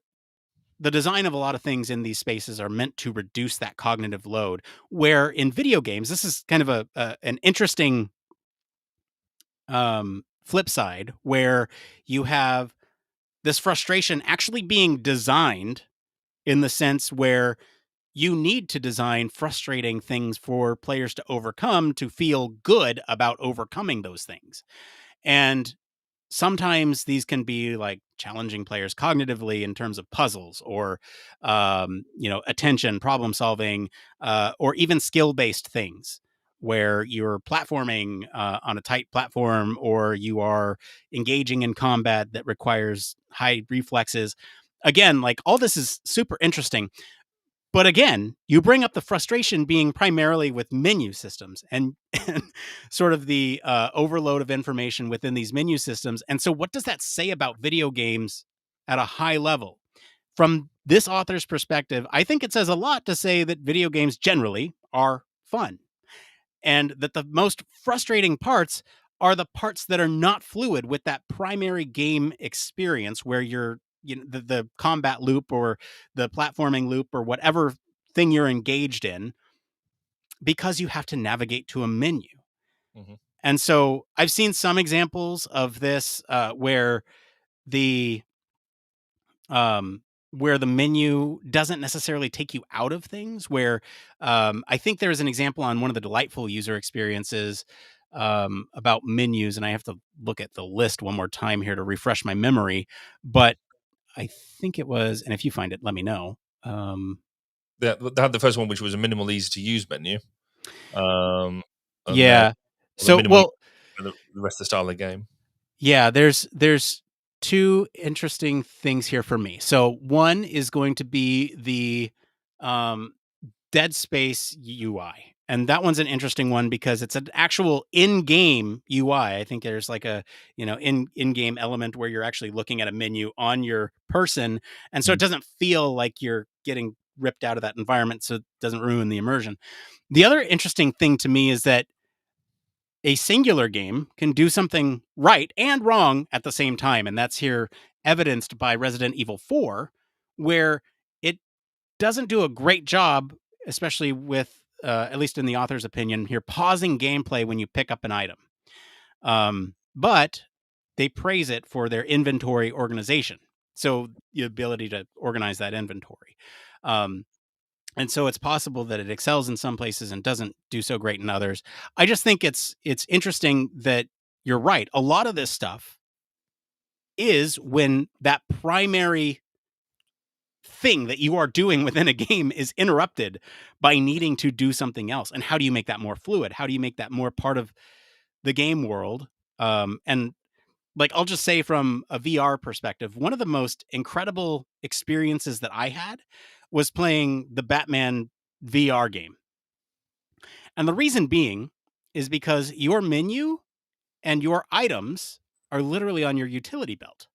design of a lot of things in these spaces are meant to reduce that cognitive load. Where in video games, this is kind of an interesting flip side, where you have this frustration actually being designed in the sense where you need to design frustrating things for players to overcome to feel good about overcoming those things. And sometimes these can be like challenging players cognitively in terms of puzzles or attention, problem solving, or even skill based things where you're platforming on a tight platform, or you are engaging in combat that requires high reflexes. Again, like, all this is super interesting, but again, you bring up the frustration being primarily with menu systems and sort of the overload of information within these menu systems. And so, what does that say about video games at a high level? From this author's perspective, I think it says a lot to say that video games generally are fun, and that the most frustrating parts are the parts that are not fluid with that primary game experience, where the combat loop or the platforming loop or whatever thing you're engaged in, because you have to navigate to a menu. Mhm. And so I've seen some examples of this where the menu doesn't necessarily take you out of things. Where I think there's an example on one of the delightful user experiences about menus, and I have to look at the list one more time here to refresh my memory. But I think it was, and if you find it, let me know. They had the first one, which was a minimal, easy to use menu, and then Yeah. the So, minimal well, for the rest of the style of the game. yeah, there's two interesting things here for me. So one is going to be the um, Dead Space UI. And that one's an interesting one because it's an actual in-game UI. I think there's like a, in-game element where you're actually looking at a menu on your person. And so it Mm. doesn't feel like you're getting ripped out of that environment, so it doesn't ruin the immersion. The other interesting thing to me is that a singular game can do something right and wrong at the same time. And that's here evidenced by Resident Evil 4, where it doesn't do a great job, especially with, at least in the author's opinion here, pausing gameplay when you pick up an item. But they praise it for their inventory organization. So the ability to organize that inventory. Um, and so it's possible that it excels in some places and doesn't do so great in others. I just think it's interesting that you're right. A lot of this stuff is when that primary thing that you are doing within a game is interrupted by needing to do something else. And how do you make that more fluid? How do you make that more part of the game world? And like, I'll just say, from a VR perspective, one of the most incredible experiences that I had was playing the Batman VR game. And the reason being is because your menu and your items are literally on your utility belt.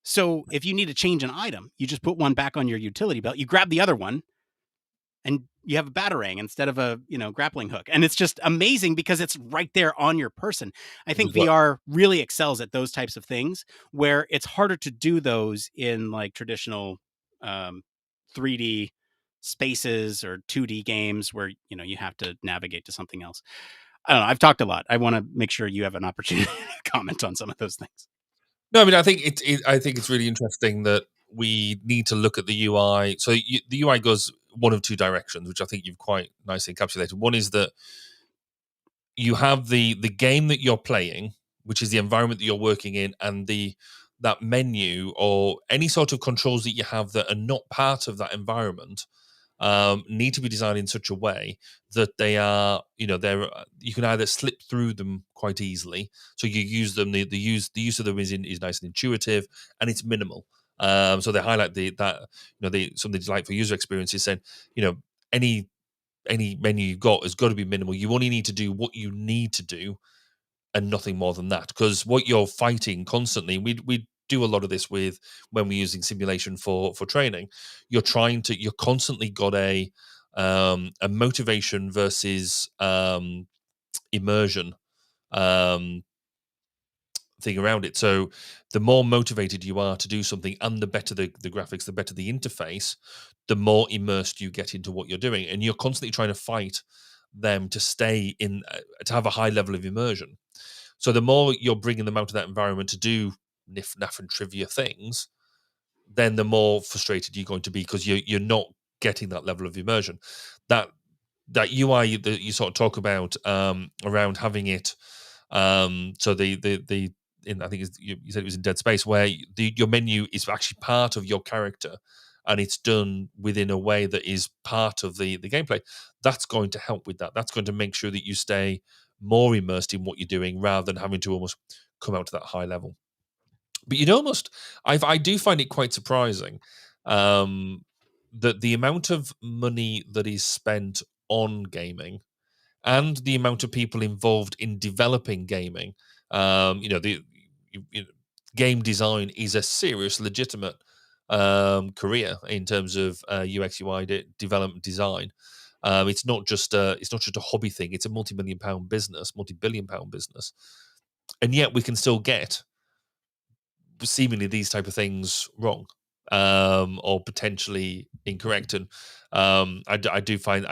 So if you need to change an item, you just put one back on your utility belt, you grab the other one, and you have a batarang instead of a grappling hook. And it's just amazing because it's right there on your person. I It think was what VR really excels at those types of things, where it's harder to do those in like traditional 3D spaces or 2D games where you have to navigate to something else. I don't know, I've talked a lot. I want to make sure you have an opportunity to comment on some of those things. No, I mean, I think I think it's really interesting that we need to look at the UI. So the UI goes one of two directions, which I think you've quite nicely encapsulated. One is that you have the game that you're playing, which is the environment that you're working in, and that menu or any sort of controls that you have that are not part of that environment need to be designed in such a way that they are, you can either slip through them quite easily. So you use them. The use of them is nice and intuitive, and it's minimal. So they highlight some of the delightful user experiences, saying, any menu you've got has got to be minimal. You only need to do what you need to do and nothing more than that. Because what you're fighting constantly, we do a lot of this with when we're using simulation for training. You're constantly got a motivation versus immersion thing around it. So the more motivated you are to do something, and the better the graphics, the better the interface, the more immersed you get into what you're doing, and you're constantly trying to fight them to stay in, to have a high level of immersion. So the more you're bringing them out of that environment to do niff naff and trivia things, then the more frustrated you're going to be, because you're not getting that level of immersion. That UI that you sort of talk about around having it. So I think you said it was in Dead Space, where your menu is actually part of your character, and it's done within a way that is part of the gameplay. That's going to help with that. That's going to make sure that you stay more immersed in what you're doing, rather than having to almost come out to that high level. But I do find it quite surprising that the amount of money that is spent on gaming and the amount of people involved in developing gaming. Game design is a serious, legitimate career in terms of UX UI development design. It's not just a hobby thing. It's a multi-billion pound business, and yet we can still get seemingly these type of things wrong, or potentially incorrect. And I do find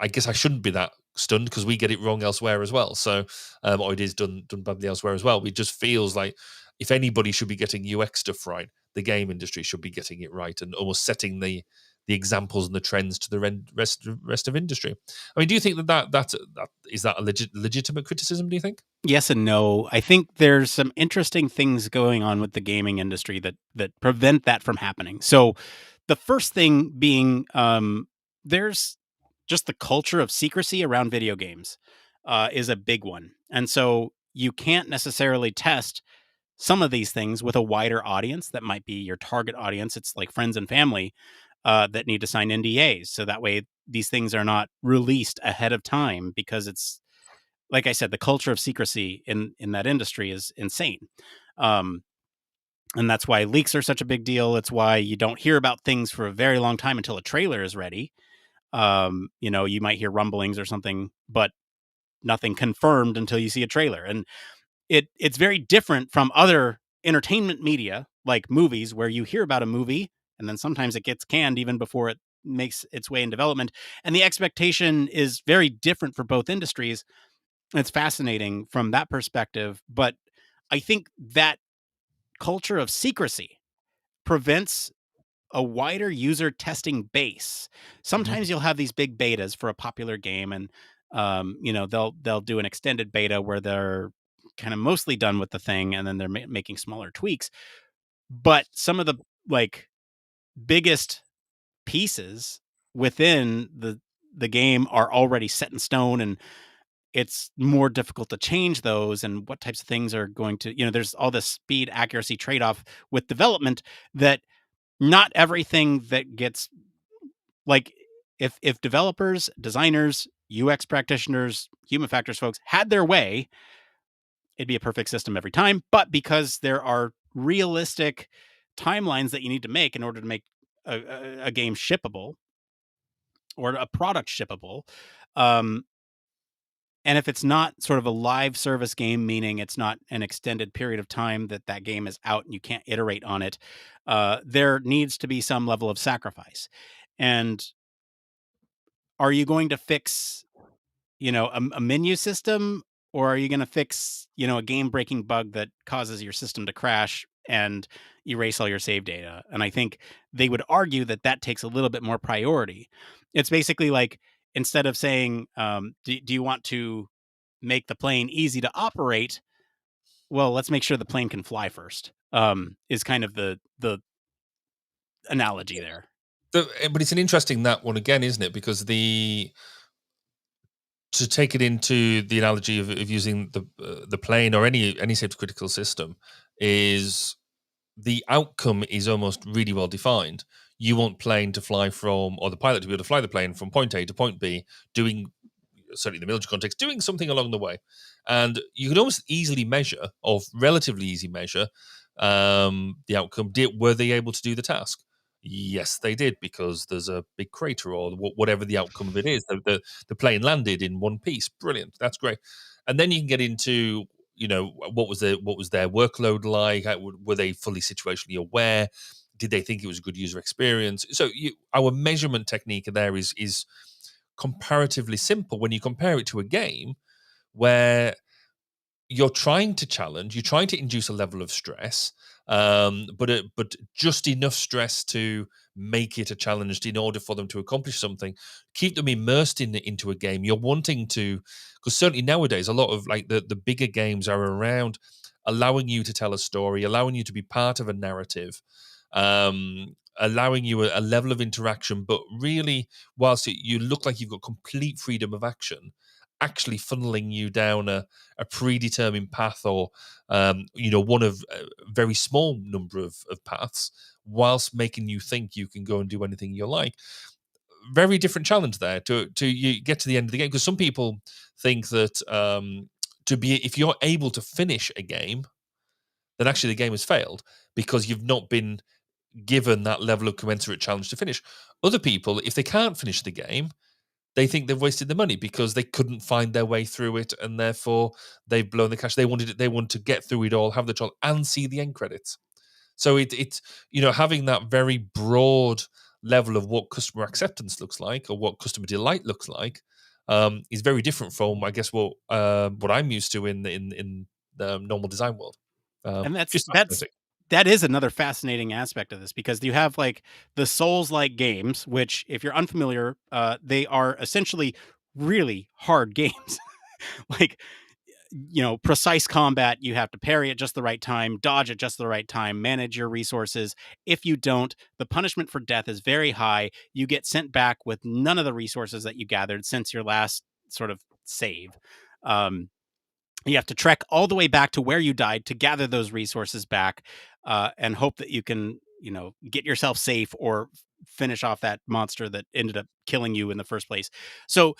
I guess I shouldn't be that stunned, because we get it wrong elsewhere as well. So, or it is done badly elsewhere as well. It just feels like if anybody should be getting UX stuff right, the game industry should be getting it right, and almost setting the examples and the trends to the rest of industry. I mean, do you think that is that a legitimate criticism? Do you think? Yes and no. I think there's some interesting things going on with the gaming industry that prevent that from happening. So, the first thing being, there's just the culture of secrecy around video games is a big one, and so you can't necessarily test some of these things with a wider audience that might be your target audience. It's like friends and family that need to sign NDAs, so that way these things are not released ahead of time, because it's, like I said, the culture of secrecy in that industry is insane. Um, and that's why leaks are such a big deal. It's why you don't hear about things for a very long time until a trailer is ready. You might hear rumblings or something, but nothing confirmed until you see a trailer. And it's very different from other entertainment media, like movies, where you hear about a movie and then sometimes it gets canned even before it makes its way in development. And the expectation is very different for both industries. It's fascinating from that perspective, but I think that culture of secrecy prevents a wider user testing base. Sometimes you'll have these big betas for a popular game, and they'll do an extended beta where they're kind of mostly done with the thing, and then they're making smaller tweaks. But some of the like biggest pieces within the game are already set in stone, and it's more difficult to change those, and what types of things are going to, there's all this speed accuracy trade-off with development, that not everything that gets, like, if developers, designers, UX practitioners, human factors folks had their way, it'd be a perfect system every time. But because there are realistic timelines that you need to make in order to make a game shippable, or a product shippable, um, and if it's not sort of a live service game, meaning it's not an extended period of time that game is out and you can't iterate on it, there needs to be some level of sacrifice. And are you going to fix, a menu system, or are you going to fix, a game breaking bug that causes your system to crash and erase all your save data? And I think they would argue that that takes a little bit more priority. It's basically like, instead of saying, do you want to make the plane easy to operate? Well, let's make sure the plane can fly first. Is kind of the analogy there. But it's an interesting that one again, isn't it? Because to take it into the analogy of using the plane or any safety critical system, is the outcome is almost really well defined. You want plane to fly from, or the pilot to be able to fly the plane from point A to point B, doing, certainly in the military context, doing something along the way. And you could almost easily measure, or relatively easy measure, the outcome. Were they able to do the task? Yes, they did, because there's a big crater, or whatever the outcome of it is. The plane landed in one piece. Brilliant. That's great. And then you can get into, what was their workload like? Were they fully situationally aware? Did they think it was a good user experience? So our measurement technique there is comparatively simple when you compare it to a game where you're trying to challenge, you're trying to induce a level of stress, but just enough stress to make it a challenge in order for them to accomplish something. Keep them immersed into a game. You're wanting to, because certainly nowadays a lot of like the bigger games are around allowing you to tell a story, allowing you to be part of a narrative, allowing you a level of interaction, but really, whilst you look like you've got complete freedom of action, actually funneling you down a predetermined path, or one of a very small number of paths, whilst making you think you can go and do anything you like. Very different challenge there to you get to the end of the game, because some people think that if you're able to finish a game, then actually the game has failed because you've not been given that level of commensurate challenge to finish. Other people, if they can't finish the game, they think they've wasted the money because they couldn't find their way through it, and therefore they've blown the cash. They wanted to get through it all, have the trial, and see the end credits. So it's having that very broad level of what customer acceptance looks like, or what customer delight looks like, is very different from, I guess, what I'm used to in the normal design world. And Just fascinating. that is another fascinating aspect of this, because you have like the Souls-like games, which, if you're unfamiliar, they are essentially really hard games. Like, precise combat. You have to parry at just the right time, dodge at just the right time, manage your resources. If you don't, the punishment for death is very high. You get sent back with none of the resources that you gathered since your last sort of save. You have to trek all the way back to where you died to gather those resources back, and hope that you can, get yourself safe or finish off that monster that ended up killing you in the first place. So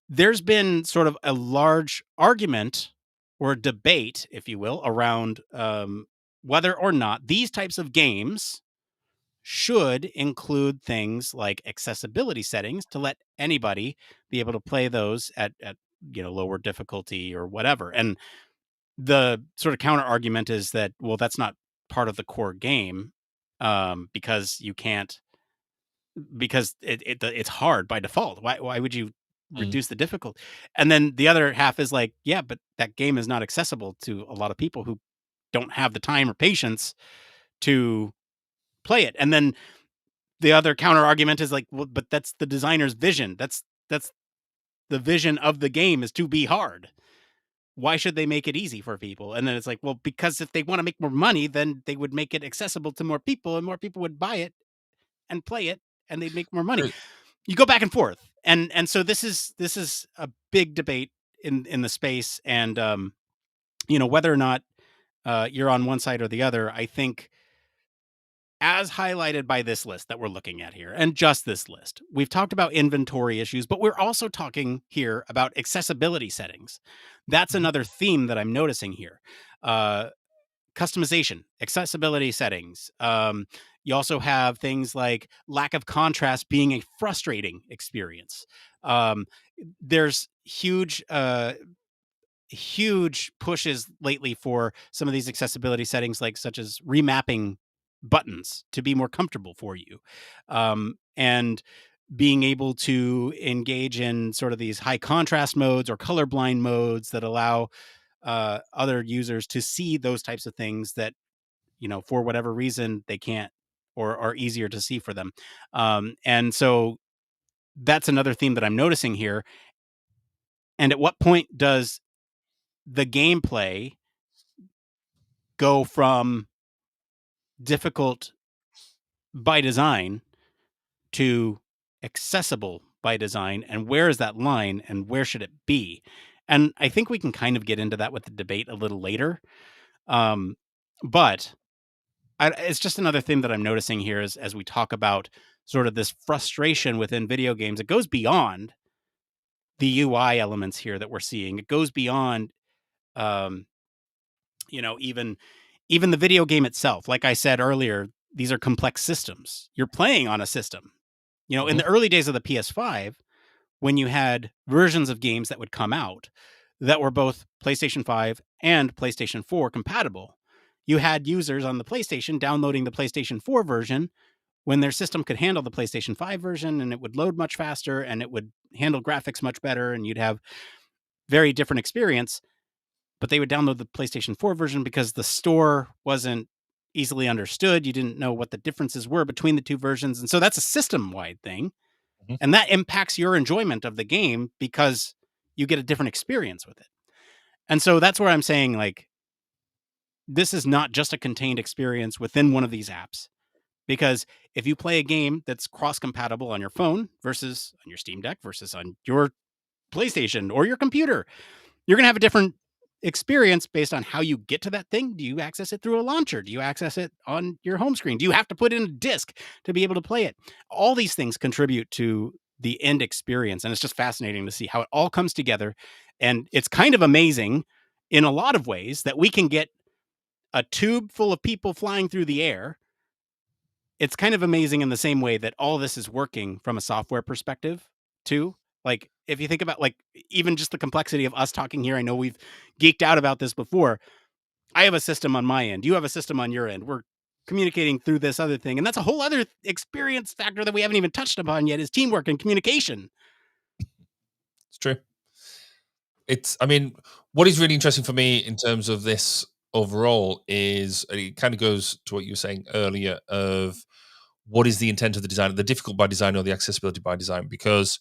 there's been sort of a large argument or debate, if you will, around whether or not these types of games should include things like accessibility settings to let anybody be able to play those at lower difficulty or whatever. And the sort of counter argument is that, well, that's not part of the core game, because you can't, because it's hard by default. Why would you Mm. reduce the difficulty? And then the other half is like, yeah, but that game is not accessible to a lot of people who don't have the time or patience to play it. And then the other counter argument is like, well, but that's the designer's vision. That's the vision of the game, is to be hard. Why should they make it easy for people? And then it's like, well, because if they want to make more money, then they would make it accessible to more people, and more people would buy it and play it, and they'd make more money. You go back and forth. And so this is a big debate in the space. And whether or not you're on one side or the other, I think, as highlighted by this list that we're looking at here, and just this list, we've talked about inventory issues, but we're also talking here about accessibility settings. That's another theme that I'm noticing here. Customization, accessibility settings. You also have things like lack of contrast being a frustrating experience. There's huge pushes lately for some of these accessibility settings, like such as remapping buttons to be more comfortable for you, and being able to engage in sort of these high contrast modes or colorblind modes that allow other users to see those types of things that, for whatever reason they can't, or are easier to see for them. And so that's another theme that I'm noticing here. And at what point does the gameplay go from difficult by design to accessible by design, and where is that line, and where should it be? And I think we can kind of get into that with the debate a little later. But it's just another thing that I'm noticing here, as we talk about sort of this frustration within video games. It goes beyond the UI elements here that we're seeing. It goes beyond, um, even the video game itself. Like I said earlier, these are complex systems. You're playing on a system. In the early days of the PS5, when you had versions of games that would come out that were both PlayStation 5 and PlayStation 4 compatible, you had users on the PlayStation downloading the PlayStation 4 version when their system could handle the PlayStation 5 version, and it would load much faster, and it would handle graphics much better, and you'd have very different experience. but they would download the PlayStation 4 version because the store wasn't easily understood. You didn't know what the differences were between the two versions. And so that's a system-wide thing. Mhm. And that impacts your enjoyment of the game because you get a different experience with it. And so that's where I'm saying, like, this is not just a contained experience within one of these apps. Because if you play a game that's cross-compatible on your phone versus on your Steam Deck versus on your PlayStation or your computer, you're going to have a different experience based on how you get to that thing. Do you access it through a launcher? Do you access it on your home screen? Do you have to put in a disc to be able to play it? All these things contribute to the end experience. And it's just fascinating to see how it all comes together. And it's kind of amazing in a lot of ways that we can get a tube full of people flying through the air. It's kind of amazing in the same way that all this is working from a software perspective too. Like, if you think about, like, even just the complexity of us talking here, I know we've geeked out about this before. I have a system on my end. You have a system on your end. We're communicating through this other thing. And that's a whole other experience factor that we haven't even touched upon yet, is teamwork and communication. It's true. I mean, what is really interesting for me in terms of this overall is it kind of goes to what you were saying earlier of what is the intent of the design, the difficult by design or the accessibility by design, because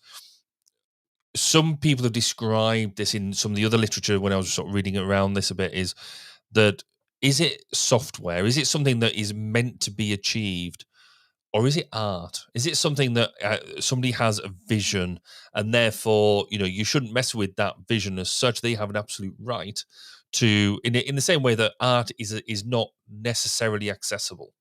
some people have described this in some of the other literature when I was sort of reading around this a bit, is that, is it software? Is it something that is meant to be achieved? Or is it art? Is it something that somebody has a vision, and therefore, you shouldn't mess with that vision as such? They have an absolute right to, in the same way that art is not necessarily accessible.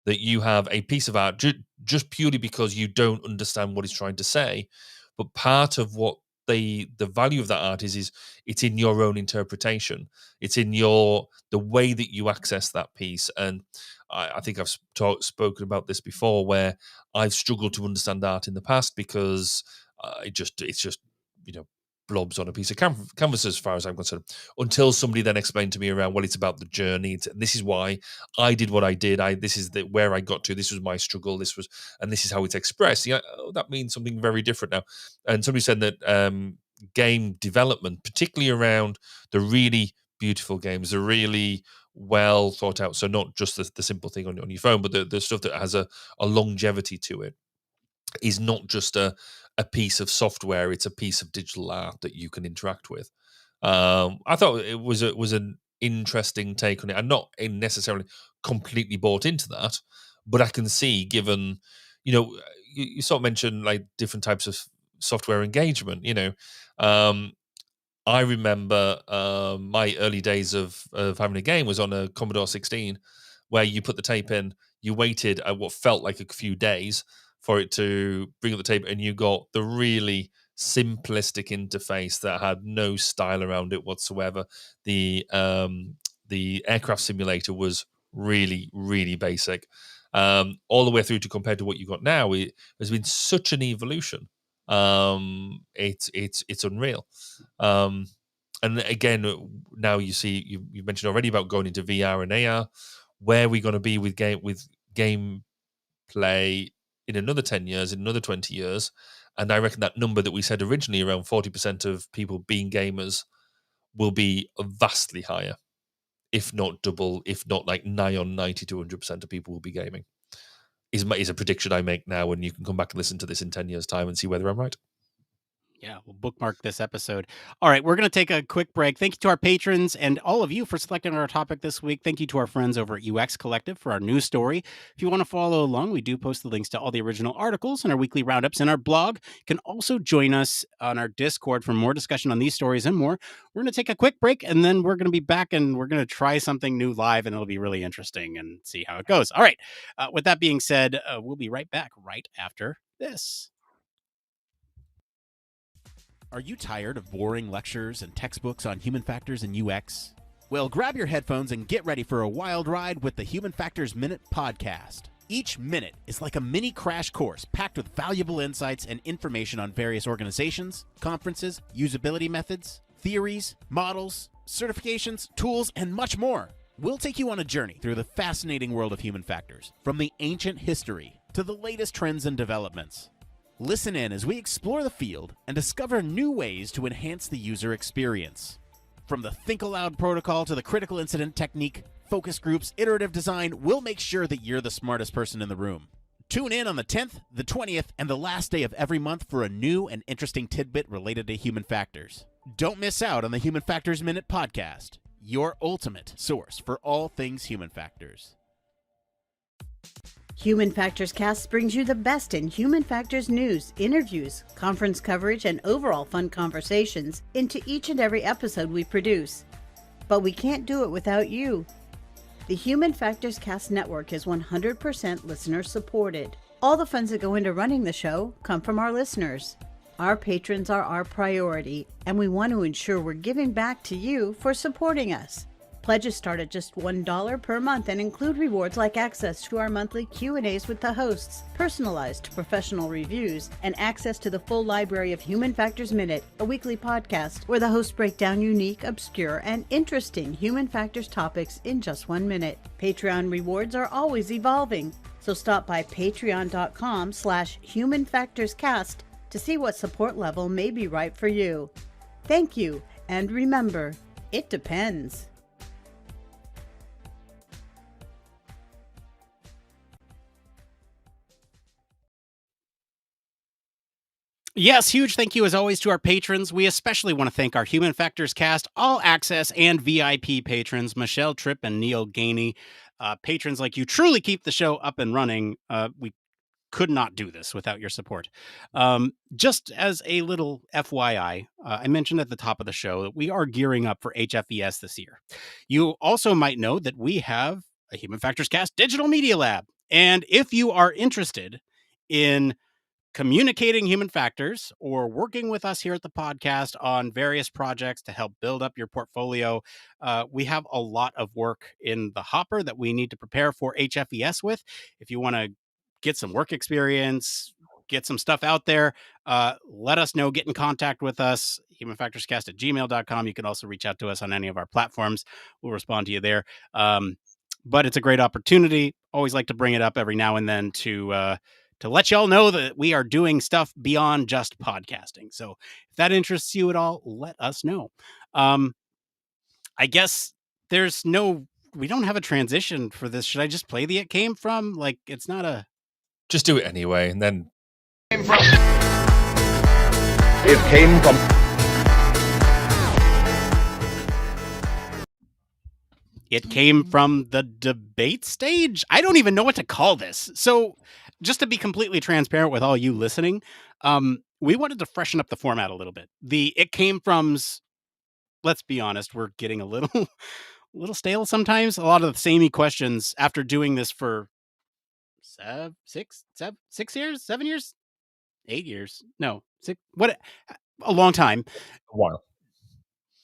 That you have a piece of art just purely because you don't understand what it's trying to say, but part of what the value of that art is it's in your own interpretation. It's in the way that you access that piece. And I think I've spoken about this before, where I've struggled to understand art in the past because it's just blobs on a piece of canvas as far as I'm concerned, until somebody then explained to me around, well, it's about the journey. This is why I did what I did. This is where I got to. This was my struggle. And this is how it's expressed. That means something very different now. And somebody said that game development, particularly around the really beautiful games, the really well thought out, so not just the simple thing on your phone, but the stuff that has a longevity to it, is not just a piece of software. It's a piece of digital art that you can interact with. I thought it was an interesting take on it. I'm not necessarily completely bought into that, but I can see, given, you sort of mentioned like different types of software engagement. I remember my early days of having a game was on a Commodore 16, where you put the tape in, you waited what felt like a few days for it to bring up the tape, and you got the really simplistic interface that had no style around it whatsoever. The aircraft simulator was really, really basic, all the way through to compared to what you got now. It has been such an evolution. It's unreal. And again, now you see, you mentioned already about going into VR and AR. Where are we going to be with game play in another 10 years, in another 20 years? And I reckon that number that we said originally, around 40% of people being gamers, will be vastly higher, if not double, if not like nigh on 90 to 100% of people will be gaming. Is a prediction I make now, and you can come back and listen to this in 10 years' time and see whether I'm right. Yeah, we'll bookmark this episode. All right, we're going to take a quick break. Thank you to our patrons and all of you for selecting our topic this week. Thank you to our friends over at UX Collective for our news story. If you want to follow along, we do post the links to all the original articles and our weekly roundups in our blog. You can also join us on our Discord for more discussion on these stories and more. We're going to take a quick break, and then we're going to be back, and we're going to try something new live, and it'll be really interesting and see how it goes. All right, with that being said, we'll be right back right after this. Are you tired of boring lectures and textbooks on human factors and UX? Well, grab your headphones and get ready for a wild ride with the Human Factors Minute podcast. Each minute is like a mini crash course packed with valuable insights and information on various organizations, conferences, usability methods, theories, models, certifications, tools, and much more. We'll take you on a journey through the fascinating world of human factors, from the ancient history to the latest trends and developments. Listen in as we explore the field and discover new ways to enhance the user experience. From the Think Aloud protocol to the critical incident technique, focus groups, iterative design, we'll make sure that you're the smartest person in the room. Tune in on the 10th, the 20th, and the last day of every month for a new and interesting tidbit related to human factors. Don't miss out on the Human Factors Minute podcast, your ultimate source for all things human factors. Human Factors Cast brings you the best in human factors news, interviews, conference coverage, and overall fun conversations into each and every episode we produce. But we can't do it without you. The Human Factors Cast network is 100% listener supported. All the funds that go into running the show come from our listeners. Our patrons are our priority, and we want to ensure we're giving back to you for supporting us. Pledges start at just $1 per month and include rewards like access to our monthly Q&As with the hosts, personalized professional reviews, and access to the full library of Human Factors Minute, a weekly podcast where the hosts break down unique, obscure, and interesting human factors topics in just 1 minute. Patreon rewards are always evolving, so stop by patreon.com/humanfactorscast to see what support level may be right for you. Thank you, and remember, it depends. Yes, huge thank you as always to our patrons. We especially want to thank our Human Factors Cast All Access and VIP patrons, Michelle Tripp and Neil Gainey. Patrons like you truly keep the show up and running. We could not do this without your support. Just as a little FYI, I mentioned at the top of the show that we are gearing up for HFES this year. You also might know that we have a Human Factors Cast Digital Media Lab. And if you are interested in communicating human factors or working with us here at the podcast on various projects to help build up your portfolio, we have a lot of work in the hopper that we need to prepare for HFES with. If you want to get some work experience, get some stuff out there, let us know. Get in contact with us, humanfactorscast@gmail.com. You can also reach out to us on any of our platforms. We'll respond to you there. But it's a great opportunity. Always like to bring it up every now and then to let y'all know that we are doing stuff beyond just podcasting. So if that interests you at all, let us know. I guess we don't have a transition for this. Should I just play the It Came From? Like, it's not a... Just do it anyway, and then... It came from... It came from the debate stage? I don't even know what to call this. So just to be completely transparent with all you listening, we wanted to freshen up the format a little bit. The It Came From's, let's be honest, we're getting a little stale sometimes. A lot of the samey questions after doing this for 7 years, 8 years, no, 6, a long time. A while.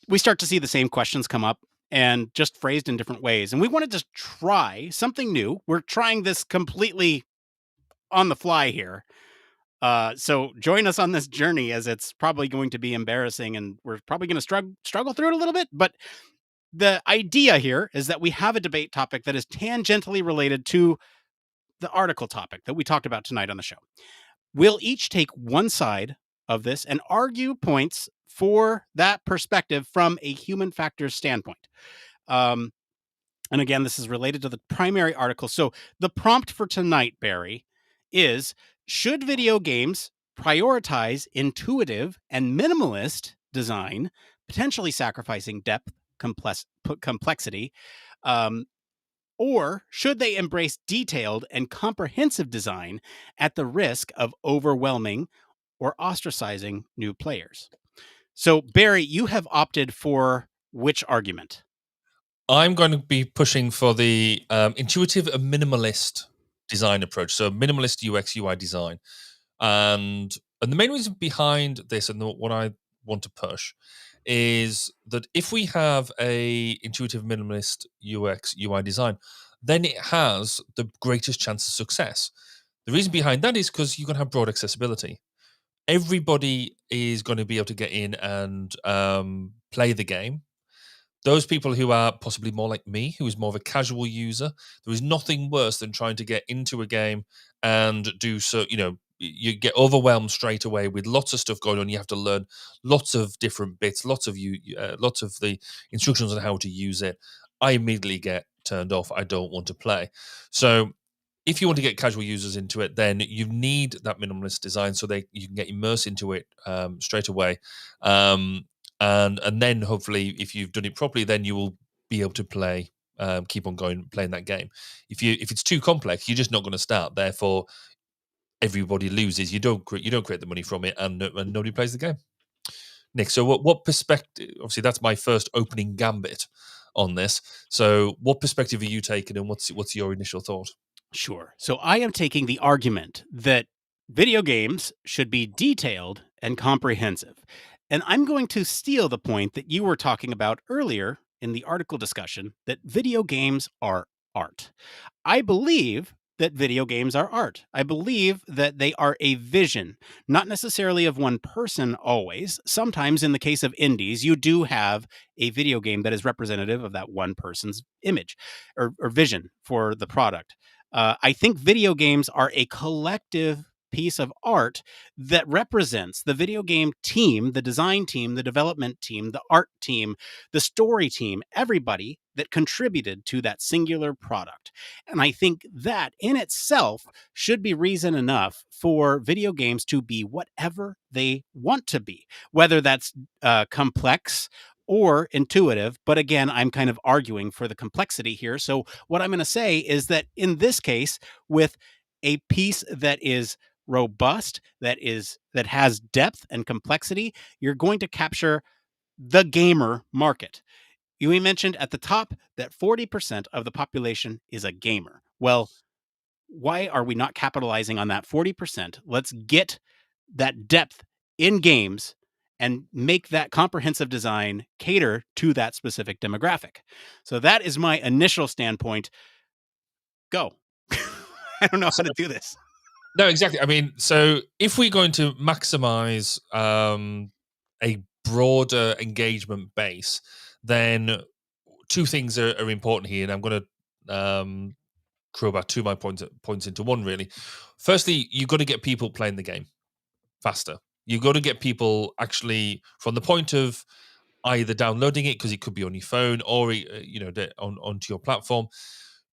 We start to see the same questions come up and just phrased in different ways. And we wanted to try something new. We're trying this completely on the fly here. So join us on this journey, as it's probably going to be embarrassing and we're probably going to struggle through it a little bit. But the idea here is that we have a debate topic that is tangentially related to the article topic that we talked about tonight on the show. We'll each take one side of this and argue points for that perspective from a human factors standpoint. And again, this is related to the primary article. So the prompt for tonight, Barry, is: should video games prioritize intuitive and minimalist design, potentially sacrificing depth, complexity, or should they embrace detailed and comprehensive design at the risk of overwhelming or ostracizing new players? So, Barry, you have opted for which argument? I'm going to be pushing for the intuitive and minimalist design approach. So minimalist UX UI design. And the main reason behind this, and what I want to push, is that if we have a intuitive minimalist UX UI design, then it has the greatest chance of success. The reason behind that is because you're going to have broad accessibility. Everybody is going to be able to get in and play the game. Those people who are possibly more like me, who is more of a casual user, there is nothing worse than trying to get into a game and do so, you get overwhelmed straight away with lots of stuff going on. You have to learn lots of different bits, lots of the instructions on how to use it. I immediately get turned off. I don't want to play. So if you want to get casual users into it, then you need that minimalist design so you can get immersed into it straight away. And then hopefully, if you've done it properly, then you will be able to play, keep on going playing that game. If it's too complex, you're just not going to start. Therefore, everybody loses. You don't create the money from it, and nobody plays the game. Nick, so what perspective? Obviously, that's my first opening gambit on this. So, what perspective are you taking, and what's your initial thought? Sure. So I am taking the argument that video games should be detailed and comprehensive. And I'm going to steal the point that you were talking about earlier in the article discussion that video games are art. I believe that video games are art. I believe that they are a vision, not necessarily of one person always. Sometimes, in the case of indies, you do have a video game that is representative of that one person's image or vision for the product. I think video games are a collective piece of art that represents the video game team, the design team, the development team, the art team, the story team, everybody that contributed to that singular product. And I think that in itself should be reason enough for video games to be whatever they want to be, whether that's complex or intuitive. But again, I'm kind of arguing for the complexity here. So what I'm going to say is that in this case, with a piece that is robust, that has depth and complexity, you're going to capture the gamer market. You mentioned at the top that 40% of the population is a gamer. Well, why are we not capitalizing on that 40%? Let's get that depth in games and make that comprehensive design cater to that specific demographic. So that is my initial standpoint. Go. I don't know how to do this. No, exactly. I mean, so if we're going to maximize a broader engagement base, then two things are important here, and I'm going to crew about two of my points into one, really. Firstly, you've got to get people playing the game faster. You've got to get people actually from the point of either downloading it, because it could be on your phone, or onto your platform.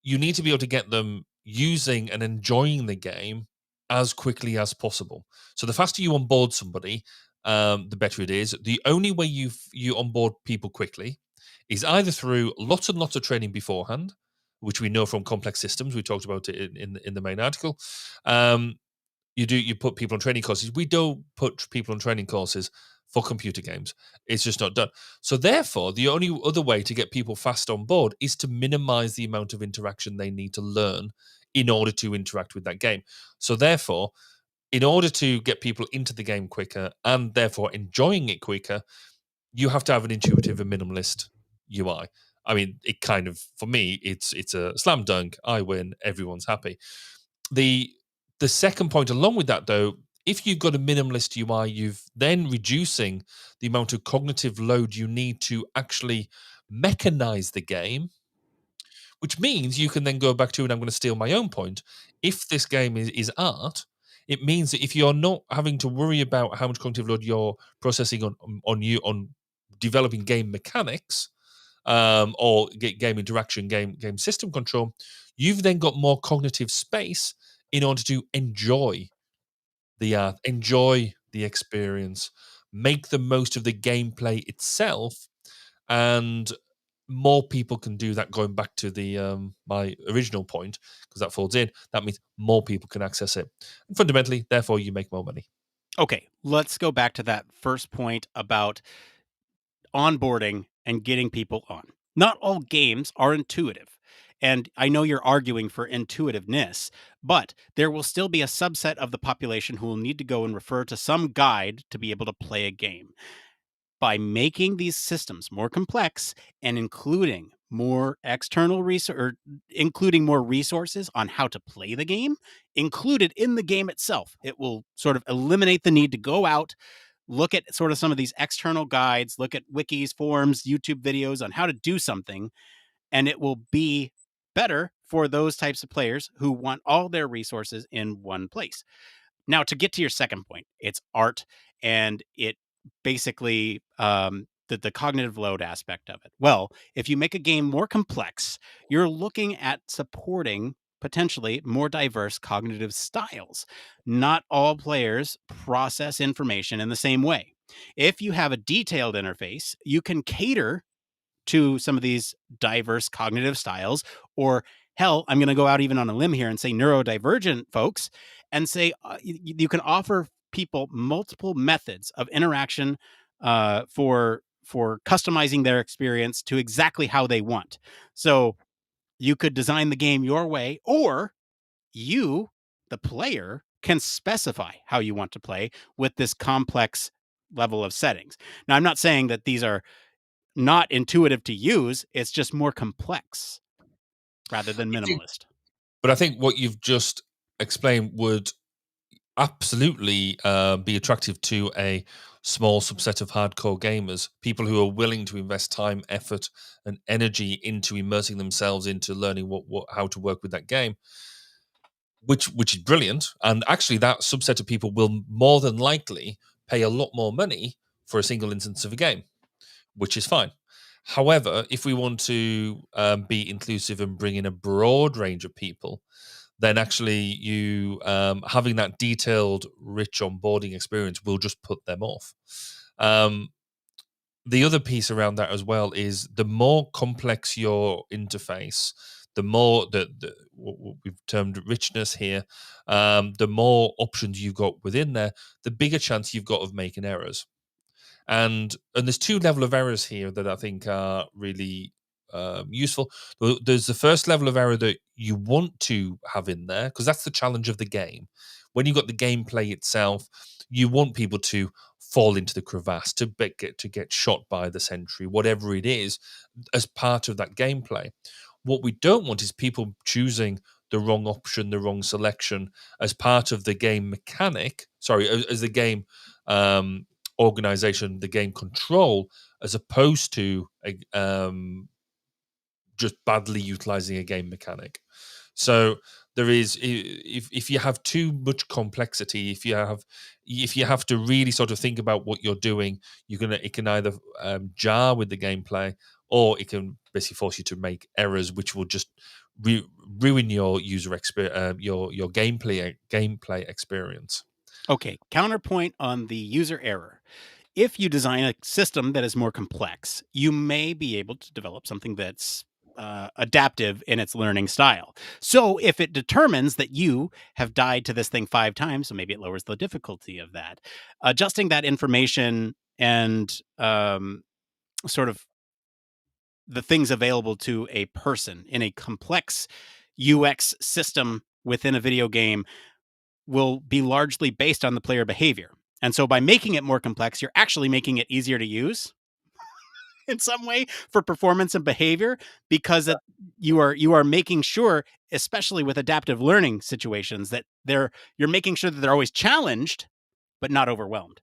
You need to be able to get them using and enjoying the game as quickly as possible. So the faster you onboard somebody, the better it is. The only way you onboard people quickly is either through lots and lots of training beforehand, which we know from complex systems. We talked about it in the main article. You put people on training courses. We don't put people on training courses for computer games. It's just not done. So therefore, the only other way to get people fast on board is to minimize the amount of interaction they need to learn in order to interact with that game. So therefore, in order to get people into the game quicker and therefore enjoying it quicker, you have to have an intuitive and minimalist UI. I mean, it kind of, for me, it's a slam dunk. I win. Everyone's happy. The second point along with that, though, if you've got a minimalist UI, you've then reducing the amount of cognitive load you need to actually mechanize the game, which means you can then go back to, and I'm going to steal my own point, if this game is art, it means that if you're not having to worry about how much cognitive load you're processing on developing game mechanics, or game interaction, game system control, you've then got more cognitive space in order to enjoy the art, enjoy the experience, make the most of the gameplay itself, and more people can do that. Going back to the my original point, because that folds in, that means more people can access it, and fundamentally, therefore, you make more money. Okay, let's go back to that first point about onboarding and getting people on. Not all games are intuitive. And I know you're arguing for intuitiveness, but there will still be a subset of the population who will need to go and refer to some guide to be able to play a game. By making these systems more complex and including more external including more resources on how to play the game included in the game itself, it will sort of eliminate the need to go out, look at sort of some of these external guides, look at wikis, forums, YouTube videos on how to do something, and it will be better for those types of players who want all their resources in one place. Now, to get to your second point, it's art, and it basically the cognitive load aspect of it. Well, if you make a game more complex, you're looking at supporting potentially more diverse cognitive styles. Not all players process information in the same way. If you have a detailed interface, you can cater to some of these diverse cognitive styles, or hell, I'm going to go out even on a limb here and say neurodivergent folks, and say you can offer people multiple methods of interaction for customizing their experience to exactly how they want. So you could design the game your way, or you, the player, can specify how you want to play with this complex level of settings. Now, I'm not saying that these are not intuitive to use. It's just more complex rather than minimalist. But I think what you've just explained would absolutely be attractive to a small subset of hardcore gamers, people who are willing to invest time, effort, and energy into immersing themselves into learning how to work with that game, which is brilliant. And actually, that subset of people will more than likely pay a lot more money for a single instance of a game, which is fine. However, if we want to be inclusive and bring in a broad range of people, then actually you having that detailed, rich onboarding experience will just put them off. The other piece around that as well is the more complex your interface, the more what we've termed richness here, the more options you've got within there, the bigger chance you've got of making errors. And there's two level of errors here that I think are really useful. There's the first level of error that you want to have in there, because that's the challenge of the game. When you've got the gameplay itself, you want people to fall into the crevasse, to get shot by the sentry, whatever it is, as part of that gameplay. What we don't want is people choosing the wrong option, the wrong selection as part of the game mechanic. Sorry, as the game organization, the game control, as opposed to just badly utilizing a game mechanic. So there is, if you have too much complexity, if you have to really sort of think about what you're doing, it can either jar with the gameplay, or it can basically force you to make errors, which will just ruin your user experience, your gameplay experience. Okay, counterpoint on the user error. If you design a system that is more complex, you may be able to develop something that's adaptive in its learning style. So if it determines that you have died to this thing 5 times, so maybe it lowers the difficulty of that. Adjusting that information and sort of the things available to a person in a complex UX system within a video game will be largely based on the player behavior. And so by making it more complex, you're actually making it easier to use in some way for performance and behavior, because you are making sure, especially with adaptive learning situations, that you're making sure that they're always challenged but not overwhelmed.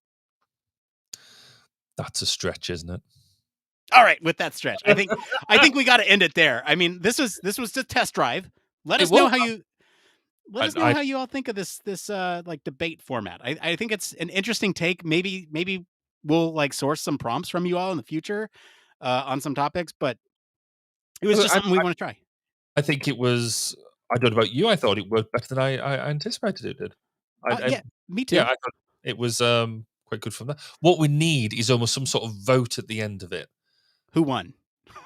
That's a stretch, isn't it? All right, with that stretch, I think we got to end it there. I mean, this was just test drive. Let us know how you all think of this like debate format. I think it's an interesting take. Maybe we'll like source some prompts from you all in the future on some topics, but it was just something we want to try. I think it was. I don't know about you. I thought it worked better than I anticipated it did. Yeah, me too. Yeah, I thought it was quite good from that. What we need is almost some sort of vote at the end of it. Who won?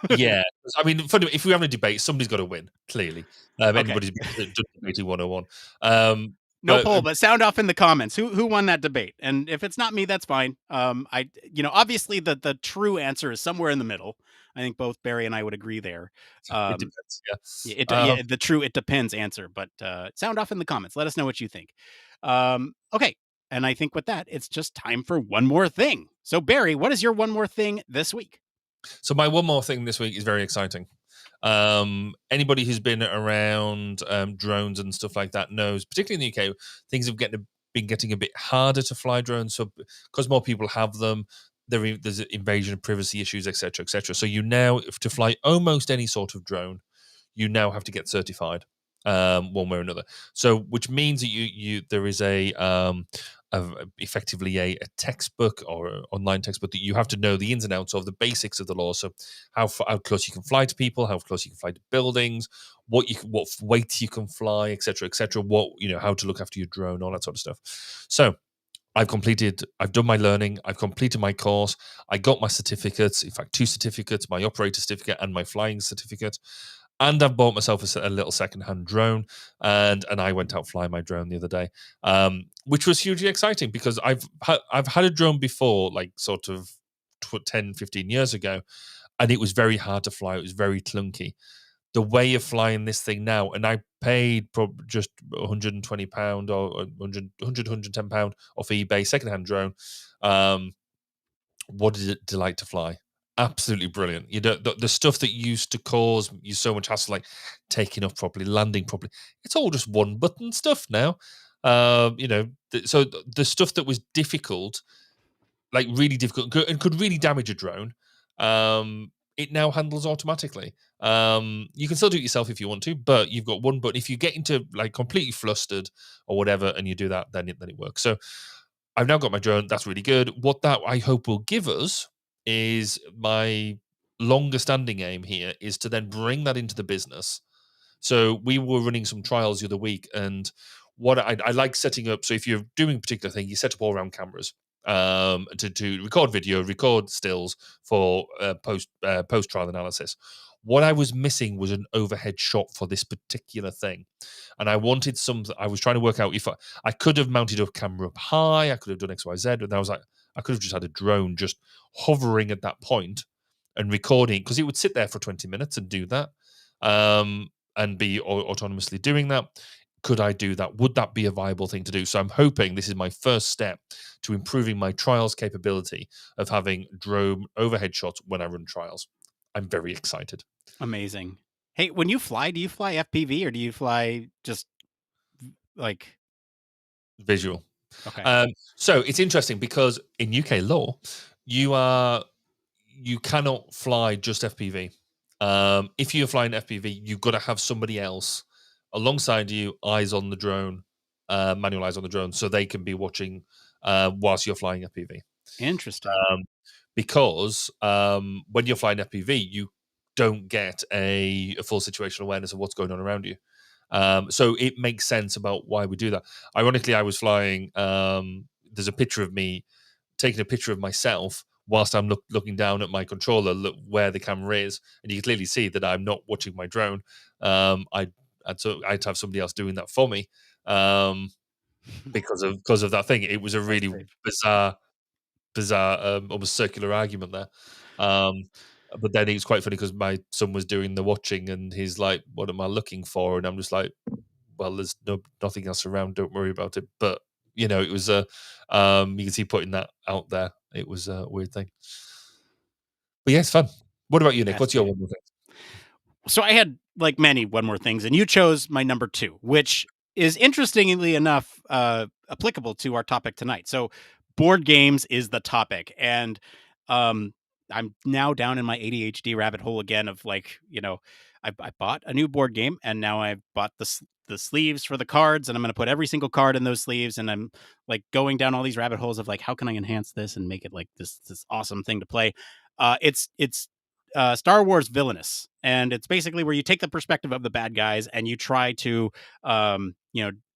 Yeah, I mean, if we have a debate, somebody's got to win. Clearly, Okay. anybody's debating 101. No poll, but sound off in the comments. Who won that debate? And if it's not me, that's fine. Obviously the true answer is somewhere in the middle. I think both Barry and I would agree there. It depends. Yeah. The true it depends answer. But sound off in the comments. Let us know what you think. Okay. And I think with that, it's just time for one more thing. So Barry, what is your one more thing this week? So my one more thing this week is very exciting. Anybody who's been around drones and stuff like that knows, particularly in the UK, things have been getting a bit harder to fly drones. So because more people have them, there's invasion of privacy issues, etc., etc. So you now, to fly almost any sort of drone, you now have to get certified. one way or another. So, which means that there is effectively a textbook or online textbook that you have to know the ins and outs of, the basics of the law. So, how close you can fly to people, how close you can fly to buildings, what weight you can fly, etc., etc. How to look after your drone, all that sort of stuff. So, I've done my learning, I've completed my course, I got my certificates, in fact, 2 certificates, my operator certificate and my flying certificate. And I've bought myself a little secondhand drone, and I went out flying my drone the other day, which was hugely exciting because I've had a drone before, like sort of 10, 15 years ago, and it was very hard to fly. It was very clunky. The way of flying this thing now, and I paid just £120 or 100, £110 off eBay, secondhand drone. What did it delight to fly? Absolutely brilliant. You know, the stuff that used to cause you so much hassle, like taking off properly, landing properly, it's all just one button stuff now. So the stuff that was difficult, like really difficult, and could really damage a drone, it now handles automatically. You can still do it yourself if you want to, but you've got one button. If you get into like completely flustered or whatever, and you do that, then it works. So I've now got my drone. That's really good. What that I hope will give us is my longer standing aim here is to then bring that into the business. So we were running some trials the other week, and what I like setting up. So if you're doing a particular thing, you set up all around cameras to record video, record stills for post trial analysis. What I was missing was an overhead shot for this particular thing, and I wanted something. I was trying to work out if I could have mounted a camera up high. I could have done X, Y, Z, and I was like, I could have just had a drone just hovering at that point and recording, because it would sit there for 20 minutes and do that, and be autonomously doing that. Could I do that? Would that be a viable thing to do? So I'm hoping this is my first step to improving my trials capability of having drone overhead shots when I run trials. I'm very excited. Amazing. Hey, when you fly, do you fly FPV or do you fly just like visual? Okay. So it's interesting because in UK law, you cannot fly just FPV. If you're flying FPV, you've got to have somebody else alongside you, eyes on the drone, manual eyes on the drone, so they can be watching whilst you're flying FPV. Interesting. Because when you're flying FPV, you don't get a full situational awareness of what's going on around you. So it makes sense about why we do that. Ironically, I was flying. There's a picture of me taking a picture of myself whilst I'm looking down at my controller, where the camera is, and you can clearly see that I'm not watching my drone. I'd have somebody else doing that for me because of that thing. It was a really bizarre, almost circular argument there. But then it was quite funny because my son was doing the watching, and he's like, "What am I looking for?" And I'm just like, "Well, there's nothing else around. Don't worry about it." But it was you can see putting that out there. It was a weird thing. But yeah, it's fun. What about you, Nick? What's your one more thing? So I had like many one more things, and you chose my number 2, which is interestingly enough applicable to our topic tonight. So board games is the topic, and I'm now down in my ADHD rabbit hole again of like, I bought a new board game, and now I've bought the sleeves for the cards, and I'm going to put every single card in those sleeves, and I'm like going down all these rabbit holes of like, how can I enhance this and make it like this awesome thing to play? It's Star Wars Villainous, and it's basically where you take the perspective of the bad guys and you try to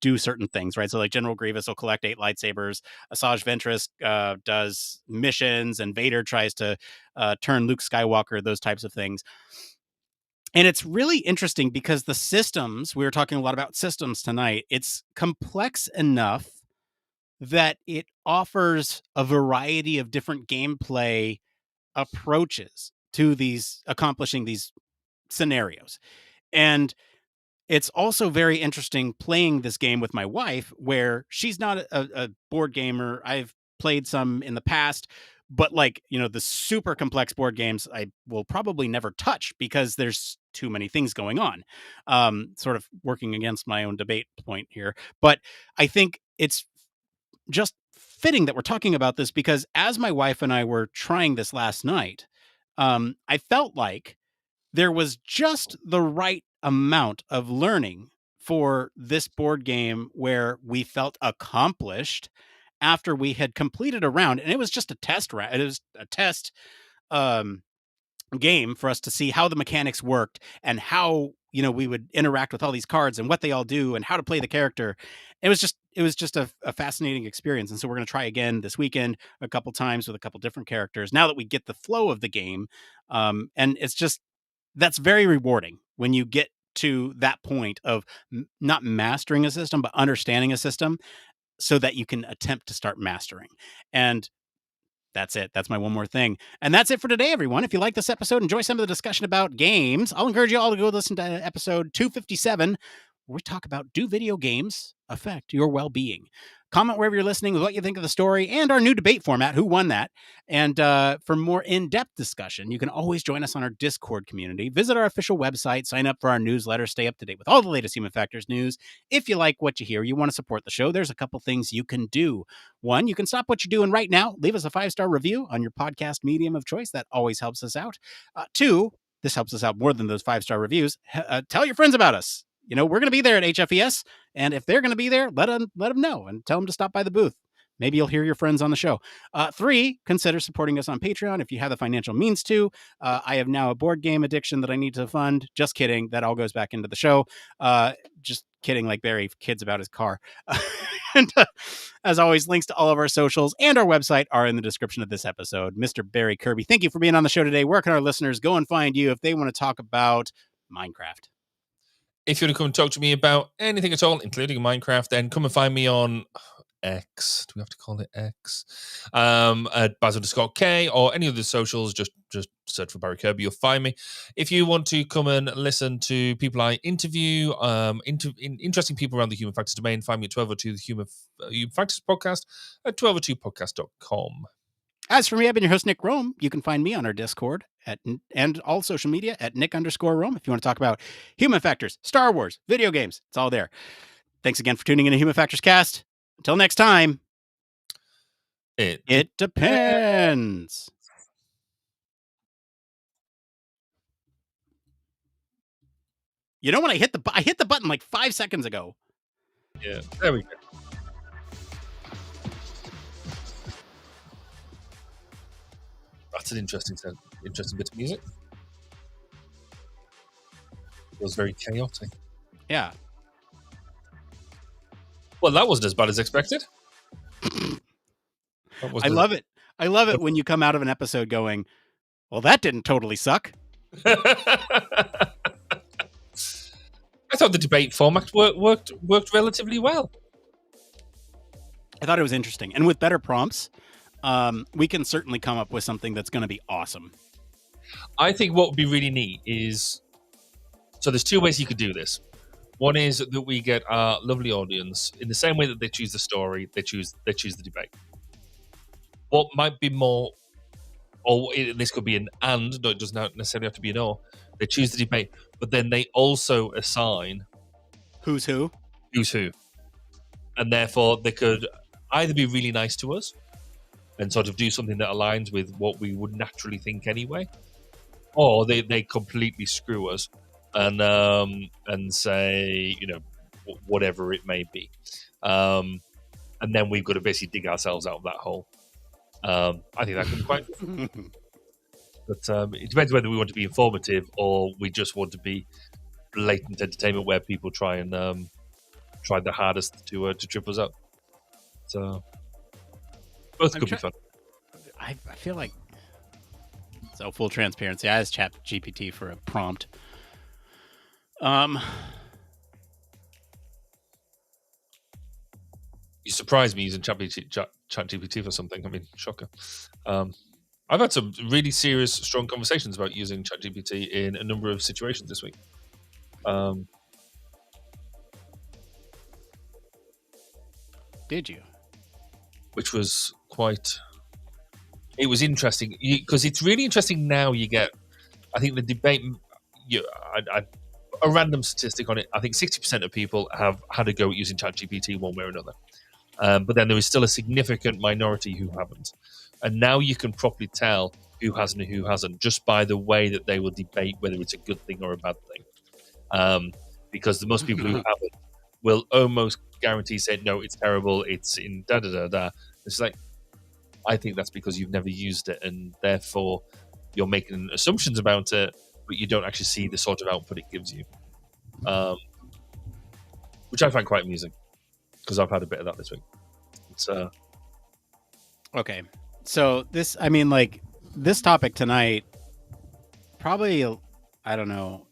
do certain things, right? So like General Grievous will collect 8 lightsabers, Asajj Ventress does missions, and Vader tries to turn Luke Skywalker, those types of things. And it's really interesting because the systems, we were talking a lot about systems tonight, it's complex enough that it offers a variety of different gameplay approaches to accomplishing these scenarios. And it's also very interesting playing this game with my wife, where she's not a board gamer. I've played some in the past, but like, the super complex board games I will probably never touch because there's too many things going on. Sort of working against my own debate point here. But I think it's just fitting that we're talking about this because as my wife and I were trying this last night, I felt like there was just the right amount of learning for this board game where we felt accomplished after we had completed a round, and it was just a test round. It was a test game for us to see how the mechanics worked and how, you know, we would interact with all these cards and what they all do and how to play the character. It was just a fascinating experience. And so we're going to try again this weekend a couple times with a couple different characters now that we get the flow of the game. And it's just, that's very rewarding when you get to that point of not mastering a system, but understanding a system so that you can attempt to start mastering. And that's it. That's my one more thing. And that's it for today, everyone. If you like this episode, enjoy some of the discussion about games, I'll encourage you all to go listen to episode 257, where we talk about, do video games affect your well-being? Comment wherever you're listening with what you think of the story and our new debate format, who won that. And for more in-depth discussion, you can always join us on our Discord community. Visit our official website, sign up for our newsletter, stay up to date with all the latest Human Factors news. If you like what you hear, you want to support the show, there's a couple things you can do. One, you can stop what you're doing right now, leave us a 5-star review on your podcast medium of choice. That always helps us out. Two, this helps us out more than those 5-star reviews. Tell your friends about us. You know, we're going to be there at HFES, and if they're going to be there, let them know and tell them to stop by the booth. Maybe you'll hear your friends on the show. Three, consider supporting us on Patreon if you have the financial means to. I have now a board game addiction that I need to fund. Just kidding. That all goes back into the show. Just kidding, like Barry kids about his car. And as always, links to all of our socials and our website are in the description of this episode. Mr. Barry Kirby, thank you for being on the show today. Where can our listeners go and find you if they want to talk about Minecraft? If you want to come and talk to me about anything at all, including Minecraft, then come and find me on X. Do we have to call it X? At Baz_K or any of the socials, just search for Barry Kirby, you'll find me. If you want to come and listen to people I interview, interesting people around the Human Factors domain, find me at 1202 the Human Factors Podcast at 1202podcast.com. As for me, I've been your host, Nick Roome. You can find me on our Discord and all social media at Nick_Roome. If you want to talk about Human Factors, Star Wars, video games, it's all there. Thanks again for tuning in to Human Factors Cast. Until next time, it depends. You know, when I hit the button like 5 seconds ago. Yeah, there we go. That's an interesting bit of music. It was very chaotic. Yeah. Well, that wasn't as bad as expected. I love it. I love it when you come out of an episode going, well, that didn't totally suck. I thought the debate format worked relatively well. I thought it was interesting. And with better prompts, we can certainly come up with something that's going to be awesome. I think what would be really neat is, so there's two ways you could do this. One is that we get our lovely audience, in the same way that they choose the story, they choose the debate. What might be more, or this could be an and, no, it doesn't necessarily have to be an or. They choose the debate, but then they also assign who's who, and therefore they could either be really nice to us and sort of do something that aligns with what we would naturally think anyway, or they completely screw us and say, you know, whatever it may be, and then we've got to basically dig ourselves out of that hole. I think that could be quite good. But it depends whether we want to be informative or we just want to be blatant entertainment where people try their hardest to trip us up. So both could be fun. I feel like, so full transparency, I asked ChatGPT for a prompt. You surprised me using ChatGPT for something. I mean, shocker. I've had some really serious, strong conversations about using ChatGPT in a number of situations this week. Did you? Which was it was interesting because it's really interesting now. You get, I think the debate, a random statistic on it, I think 60% of people have had a go at using ChatGPT one way or another. But then there is still a significant minority who haven't. And now you can properly tell who has and who hasn't just by the way that they will debate whether it's a good thing or a bad thing. because the most people who have it will almost guarantee say, no, it's terrible, it's in da da da da. It's like, I think that's because you've never used it, and therefore you're making assumptions about it, but you don't actually see the sort of output it gives you. Which I find quite amusing, because I've had a bit of that this week. It's Okay. So this, I mean, like, this topic tonight, probably, I don't know.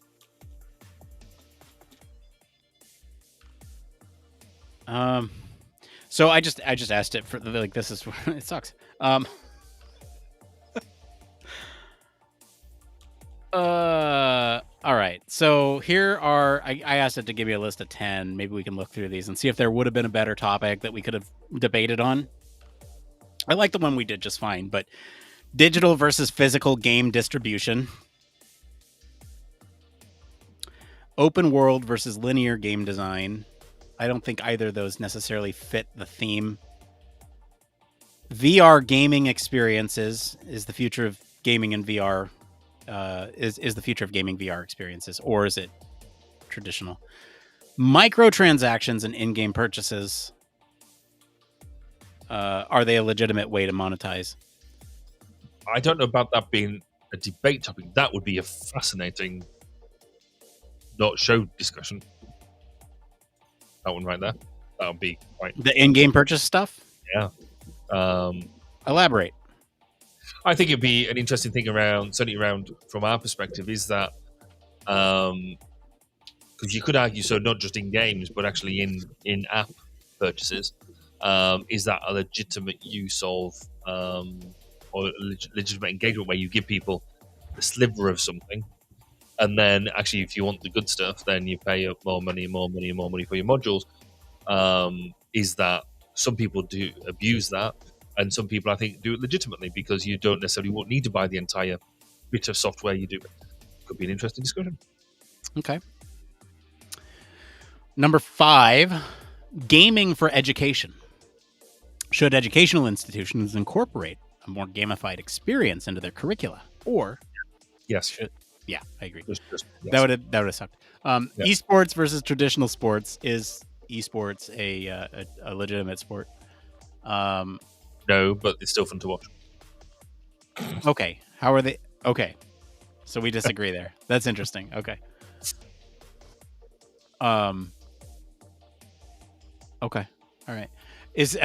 So I just asked it for, like, this is, it sucks. All right. So here are, I asked it to give me a list of 10. Maybe we can look through these and see if there would have been a better topic that we could have debated on. I like the one we did just fine, but digital versus physical game distribution, open world versus linear game design. I don't think either of those necessarily fit the theme. VR gaming experiences is the future of gaming in VR. Is the future of gaming VR experiences, or is it traditional? Microtransactions and in-game purchases. Are they a legitimate way to monetize? I don't know about that being a debate topic. That would be a fascinating not show discussion. That one right there. That would be quite... The in-game purchase stuff? Yeah. Elaborate. I think it'd be an interesting thing around, certainly around from our perspective, is that because you could argue, so not just in games, but actually in app purchases, is that a legitimate use of or legitimate engagement where you give people a sliver of something, and then actually if you want the good stuff, then you pay up more money for your modules. Is that some people do abuse that, and some people I think do it legitimately because you don't necessarily need to buy the entire bit of software you do. Could be an interesting discussion. Okay. Number 5, gaming for education. Should educational institutions incorporate a more gamified experience into their curricula? Or yes, yeah, I agree. Yes. That would have sucked. Yeah. Esports versus traditional sports. Is esports a legitimate sport? No, but it's still fun to watch. Okay. How are they? Okay. So we disagree there. That's interesting. Okay. Okay. All right. Is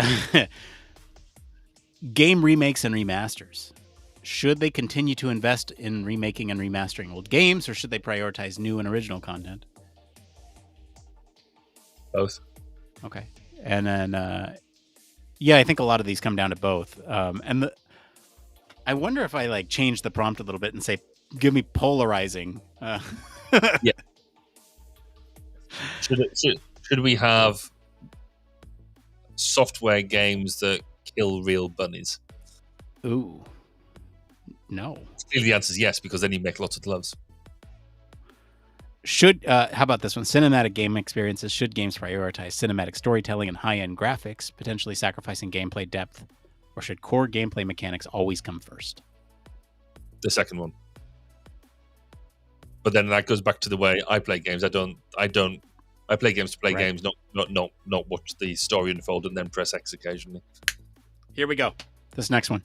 game remakes and remasters. Should they continue to invest in remaking and remastering old games, or should they prioritize new and original content? Both. Okay. And then, yeah, I think a lot of these come down to both. And I wonder if I like change the prompt a little bit and say, give me polarizing. Yeah. Should we have software games that kill real bunnies? Ooh. No. Clearly the answer is yes, because then you make lots of gloves. Should how about this one? Cinematic game experiences. Should games prioritize cinematic storytelling and high-end graphics, potentially sacrificing gameplay depth, or should core gameplay mechanics always come first? The second one. But then that goes back to the way I play games. I play games to play games, not watch the story unfold and then press X occasionally. Here we go. This next one.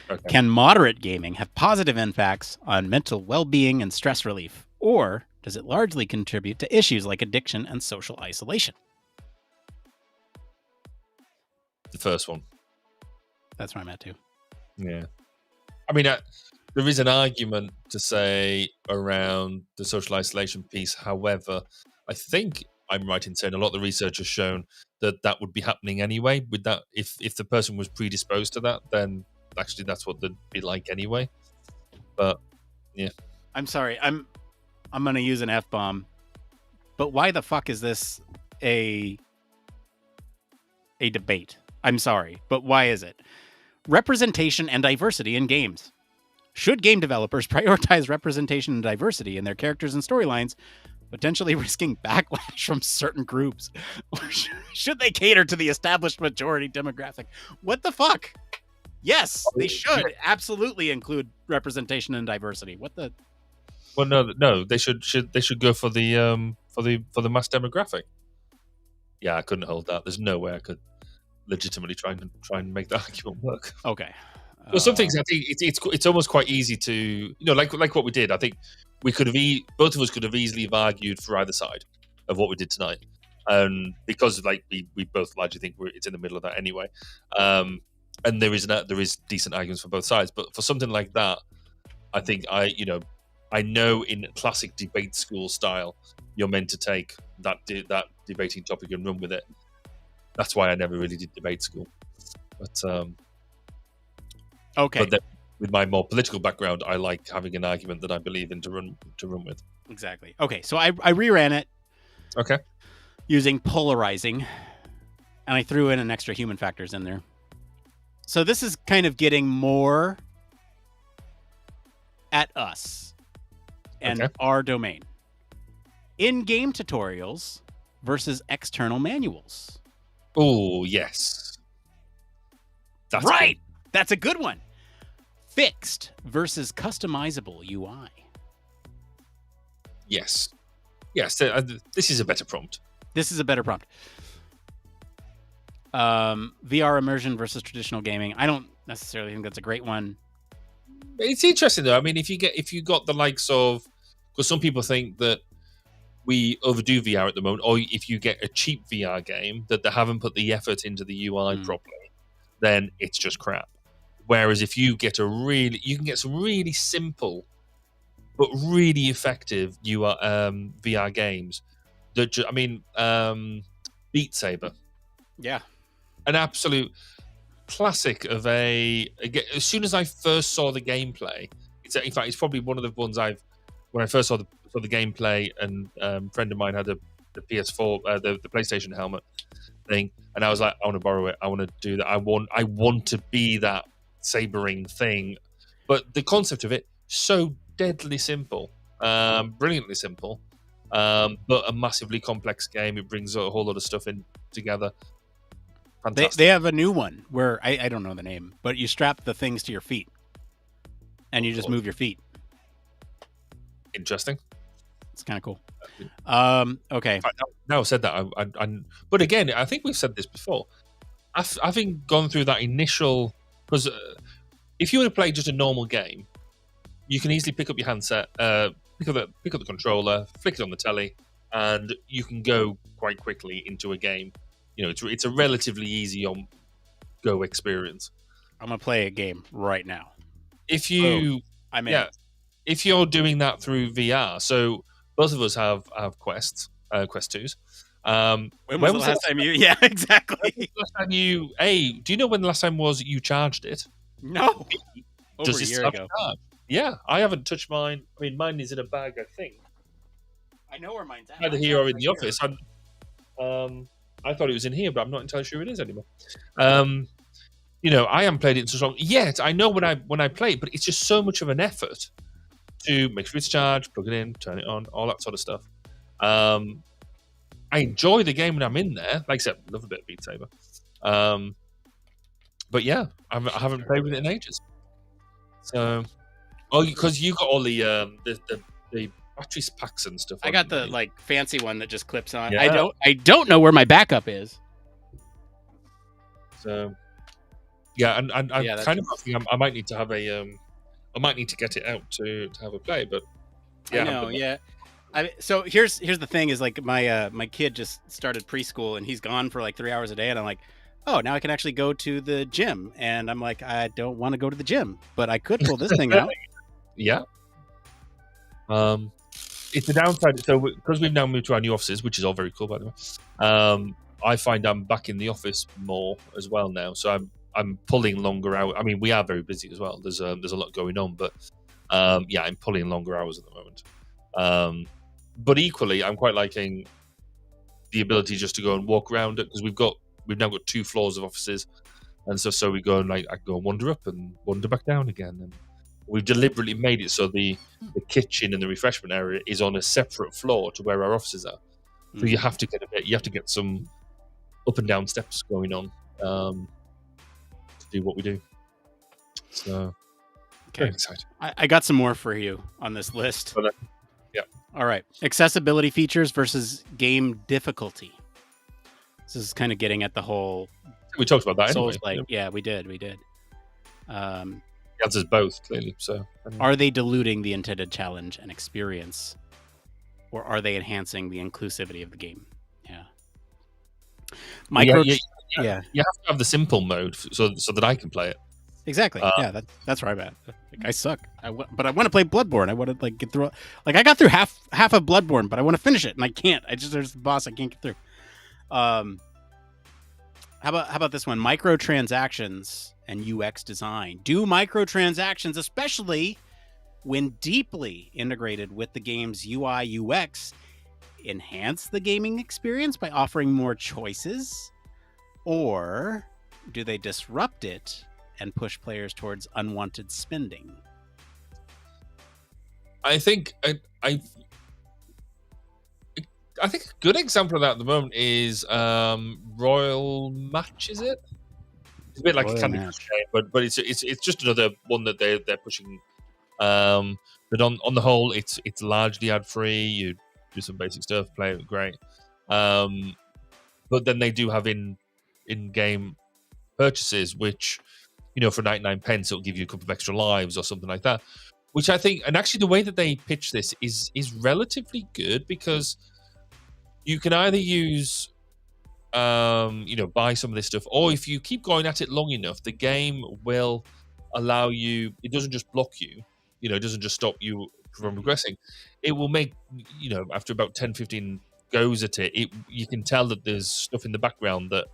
Okay. Can moderate gaming have positive impacts on mental well-being and stress relief, or does it largely contribute to issues like addiction and social isolation? The first one. That's where I'm at too. Yeah. I mean, there is an argument to say around the social isolation piece. However, I think I'm right in saying a lot of the research has shown that would be happening anyway. With that, if the person was predisposed to that, then actually that's what they'd be like anyway. But yeah, I'm sorry. I'm gonna use an F-bomb, but why the fuck is this a debate? I'm sorry, but why is it? Representation and diversity in games. Should game developers prioritize representation and diversity in their characters and storylines, potentially risking backlash from certain groups? Or should they cater to the established majority demographic? What the fuck? Yes, they should absolutely include representation and diversity. What the? Well, no, they should go for the for the mass demographic. Yeah, I couldn't hold that. There's no way I could legitimately try and make that argument work. Okay. Well, some things I think it's almost quite easy to like what we did. I think we could have both of us could have easily have argued for either side of what we did tonight, because like we both largely think it's in the middle of that anyway, and there is decent arguments for both sides. But for something like that, I think I know in classic debate school style, you're meant to take that debating topic and run with it. That's why I never really did debate school, but. Okay. But then with my more political background, I like having an argument that I believe in to run with. Exactly. Okay, so I reran it. Okay. Using polarizing, and I threw in an extra human factors in there. So this is kind of getting more at us and our domain. In-game tutorials versus external manuals. Oh, yes. That's right. Good. That's a good one. Fixed versus customizable UI. Yes. This is a better prompt. VR immersion versus traditional gaming. I don't necessarily think that's a great one. It's interesting though. I mean, if you got the likes of, because some people think that we overdo VR at the moment, or if you get a cheap VR game that they haven't put the effort into the UI properly, then it's just crap. Whereas if you get you can get some really simple but really effective VR games. Beat Saber. Yeah. An absolute classic of as soon as I first saw the gameplay, in fact, it's probably one of the ones when I first saw the gameplay, and a friend of mine had the PS4, the PlayStation helmet thing, and I was like, I want to borrow it. I want to do that. I want to be that sabering thing. But the concept of it, so deadly simple, brilliantly simple, but a massively complex game. It brings a whole lot of stuff in together. Fantastic. They have a new one where I don't know the name, but you strap the things to your feet and you just move your feet. Interesting. It's kind of cool. Okay. Now I've said that, but again, I think we've said this before. Having gone through that initial, because if you want to play just a normal game, you can easily pick up your handset, pick up the controller, flick it on the telly, and you can go quite quickly into a game. It's a relatively easy on go experience. I'm gonna play a game right now. If you're doing that through VR, so both of us have Quest 2s. When was the last time you? Yeah, exactly. Do you know when the last time was you charged it? No, over a year ago. Yeah, I haven't touched mine. I mean, mine is in a bag, I think. I know where mine's at. Either here or in the office. I thought it was in here, but I'm not entirely sure it is anymore. I haven't played it in so long yet. I know when I play it, but it's just so much of an effort to make sure it's charged, plug it in, turn it on, all that sort of stuff. I enjoy the game when I'm in there. Like I said, love a bit of Beat Saber. But yeah, I haven't played with it in ages. So, because you got all the battery packs and stuff. I got the fancy one that just clips on. Yeah. I don't know where my backup is. So, yeah, and I'm kind of thinking I might need to have I might need to get it out to have a play. But yeah, I know, yeah. So here's the thing: is like my kid just started preschool and he's gone for like 3 hours a day, and I'm like, oh, now I can actually go to the gym, and I'm like, I don't want to go to the gym, but I could pull this thing out. Yeah. It's the downside. So because we've now moved to our new offices, which is all very cool, by the way. I find I'm back in the office more as well now, so I'm pulling longer hours. I mean, we are very busy as well. There's a lot going on, but I'm pulling longer hours at the moment. But equally, I'm quite liking the ability just to go and walk around it, because we've now got 2 floors of offices, and so we go and I go and wander up and wander back down again, and we've deliberately made it so the kitchen and the refreshment area is on a separate floor to where our offices are. So you have to get some up and down steps going on to do what we do. So, okay, very excited. I got some more for you on this list. But, yeah. All right. Accessibility features versus game difficulty. This is kind of getting at the whole We talked about that Souls anyway. like. Yeah, we did. The answer's both, clearly. So, are they diluting the intended challenge and experience, or are they enhancing the inclusivity of the game? Yeah. Yeah, you have to have the simple mode so that I can play it. Exactly. Yeah, that's where I'm at. Like, I suck. But I want to play Bloodborne. I want to get through. Like, I got through half of Bloodborne, but I want to finish it and I can't. There's the boss I can't get through. How about this one? Microtransactions and UX design. Do microtransactions, especially when deeply integrated with the game's UI UX, enhance the gaming experience by offering more choices, or do they disrupt it and push players towards unwanted spending? I think I think a good example of that at the moment is Royal Match. Is it? It's a bit like Royal a Candy Match. Crush game, but it's just another one that they're pushing. But on the whole, it's largely ad free. You do some basic stuff, play it great. But then they do have in game purchases, which, you know, for 99 pence it'll give you a couple of extra lives or something like that. Which I think, and actually the way that they pitch this is relatively good, because you can either use, buy some of this stuff, or if you keep going at it long enough, the game will allow you. It doesn't just block you. You know, it doesn't just stop you from progressing. It will make, after about 10, 15 goes at it, you can tell that there's stuff in the background that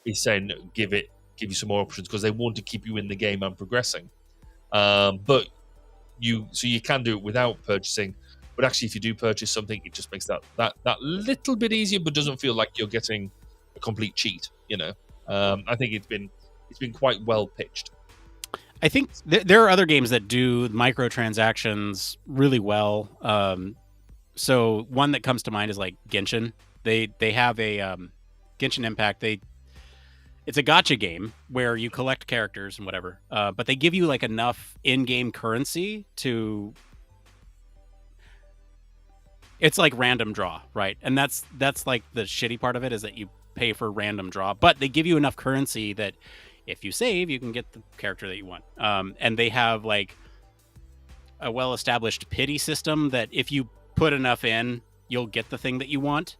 is saying, give you some more options, because they want to keep you in the game and progressing. But you can do it without purchasing. But actually, if you do purchase something, it just makes that little bit easier, but doesn't feel like you're getting a complete cheat. I think it's been quite well pitched. I think there are other games that do microtransactions really well. So one that comes to mind is like Genshin. They have a Genshin Impact. It's a gacha game where you collect characters and whatever, but they give you like enough in-game currency to. It's like random draw, right? And that's like the shitty part of it, is that you pay for random draw, but they give you enough currency that if you save, you can get the character that you want. And they have like a well-established pity system that if you put enough in, you'll get the thing that you want.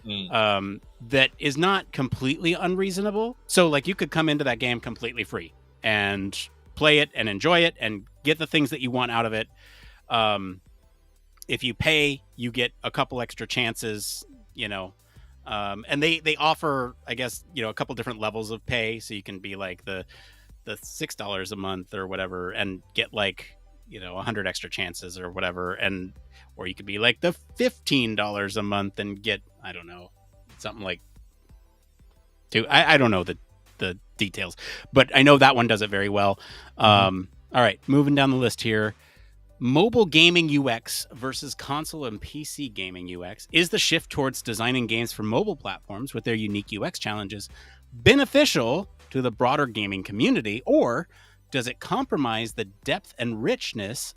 That is not completely unreasonable. So like you could come into that game completely free and play it and enjoy it and get the things that you want out of it. If you pay, you get a couple extra chances, and they offer, I guess, a couple different levels of pay. So you can be like the $6 a month or whatever and get like, 100 extra chances or whatever. Or you could be like the $15 a month and get, I don't know, something like two. I don't know the details, but I know that one does it very well. All right, moving down the list here. Mobile gaming UX versus console and PC gaming UX. Is the shift towards designing games for mobile platforms with their unique UX challenges beneficial to the broader gaming community, or does it compromise the depth and richness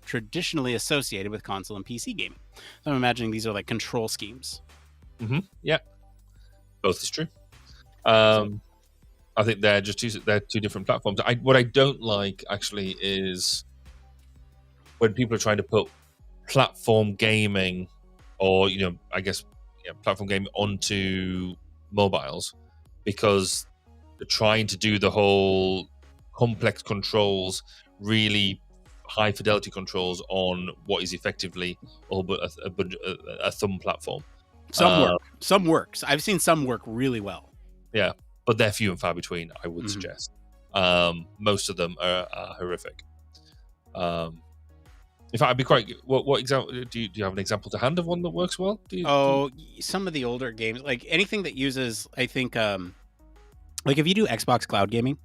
traditionally associated with console and PC gaming? So I'm imagining these are like control schemes. Yeah, both is true. I think they're just two different platforms. What I don't like actually is when people are trying to put platform gaming, or platform gaming onto mobiles, because they're trying to do the whole complex controls, really high fidelity controls on what is effectively all but a thumb platform. Some works. I've seen some work really well. Yeah, but they're few and far between, I would suggest. Most of them are horrific. In fact, I'd be quite. What example do you have an example to hand of one that works well? Some of the older games, like anything that uses, I think, like if you do Xbox Cloud Gaming,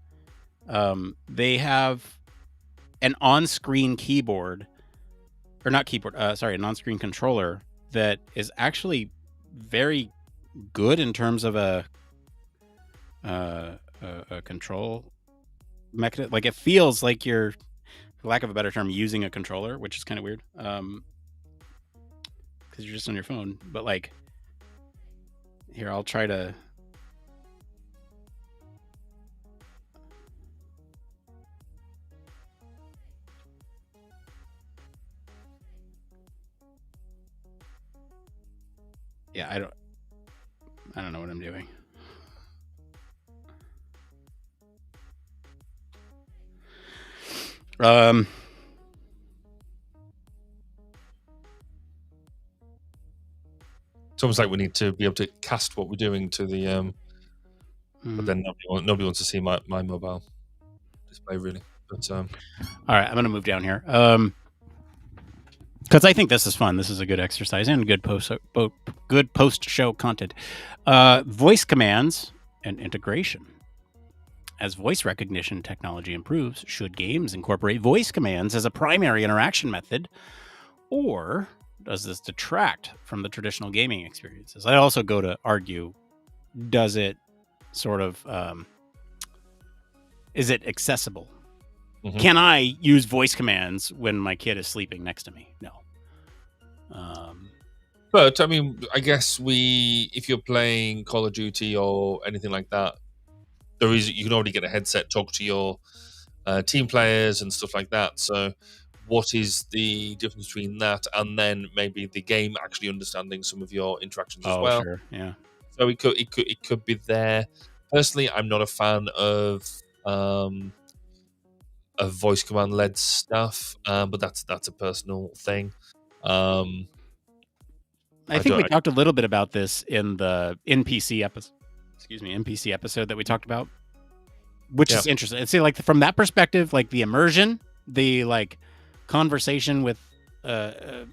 they have an on-screen keyboard, or not keyboard. An on-screen controller that is actually very good in terms of a control mechanism. Like it feels like you're, for lack of a better term, using a controller, which is kind of weird. because you're just on your phone. But like, here, I'll try to. Yeah, I don't know what I'm doing. It's almost like we need to be able to cast what we're doing to the but then nobody wants to see my mobile display really. But all right, I'm gonna move down here because I think this is fun. This is a good exercise and good post show content. Voice commands and integration. As voice recognition technology improves, should games incorporate voice commands as a primary interaction method, or does this detract from the traditional gaming experiences? I also go to argue, does it sort of, is it accessible? Mm-hmm. Can I use voice commands when my kid is sleeping next to me? No. But I mean, I guess if you're playing Call of Duty or anything like that, you can already get a headset, talk to your team players and stuff like that. So what is the difference between that and then maybe the game actually understanding some of your interactions as well? Sure, yeah. So it could be there. Personally, I'm not a fan of voice command led stuff, but that's a personal thing. I think we talked a little bit about this in the NPC episode that we talked about, which is interesting. And see, like from that perspective, like the immersion, the like conversation with an